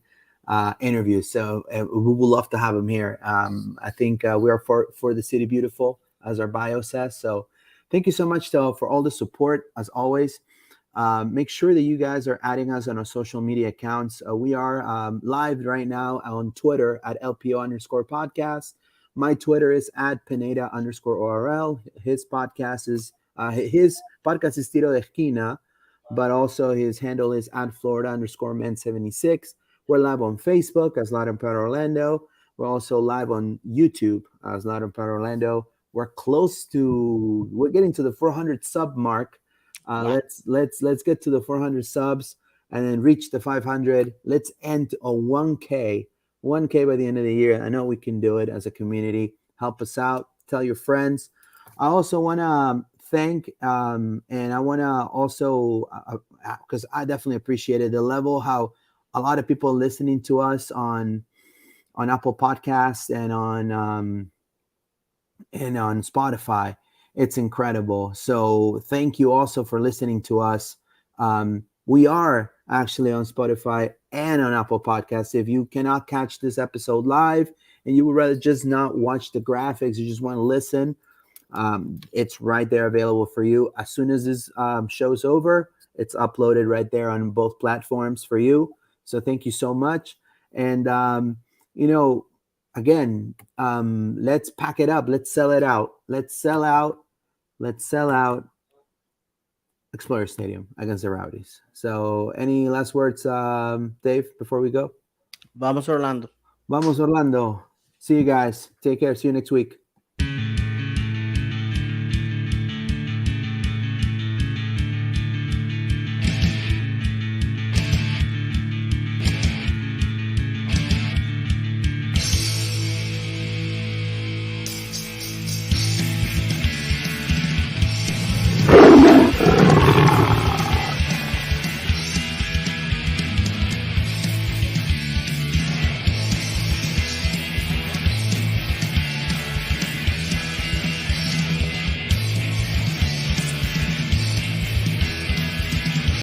interviews. So we would love to have him here. I think we are for the city beautiful, as our bio says. So thank you so much for all the support as always. Make sure that you guys are adding us on our social media accounts. We are live right now on Twitter at LPO_podcast. My Twitter is at Pineda_ORL. His podcast is Tiro de Esquina, but also his handle is at Florida_men76. We're live on Facebook as Loud and Proud Orlando. We're also live on YouTube as Loud and Proud Orlando. We're getting to the 400 sub mark. Wow. Let's get to the 400 subs and then reach the 500. Let's end a 1K by the end of the year. I know we can do it as a community. Help us out. Tell your friends. I also want to thank and I want to also, because I definitely appreciated the level how a lot of people listening to us on Apple Podcasts and on Spotify. It's incredible. So thank you also for listening to us. We are actually on Spotify and on Apple Podcasts. If you cannot catch this episode live and you would rather just not watch the graphics, you just want to listen, it's right there available for you. As soon as this show's over, it's uploaded right there on both platforms for you. So thank you so much. And, again, let's pack it up. Let's sell it out. Let's sell out Explorer Stadium against the Rowdies. So any last words, Dave, before we go? Vamos Orlando. Vamos, Orlando. See you guys. Take care. See you next week.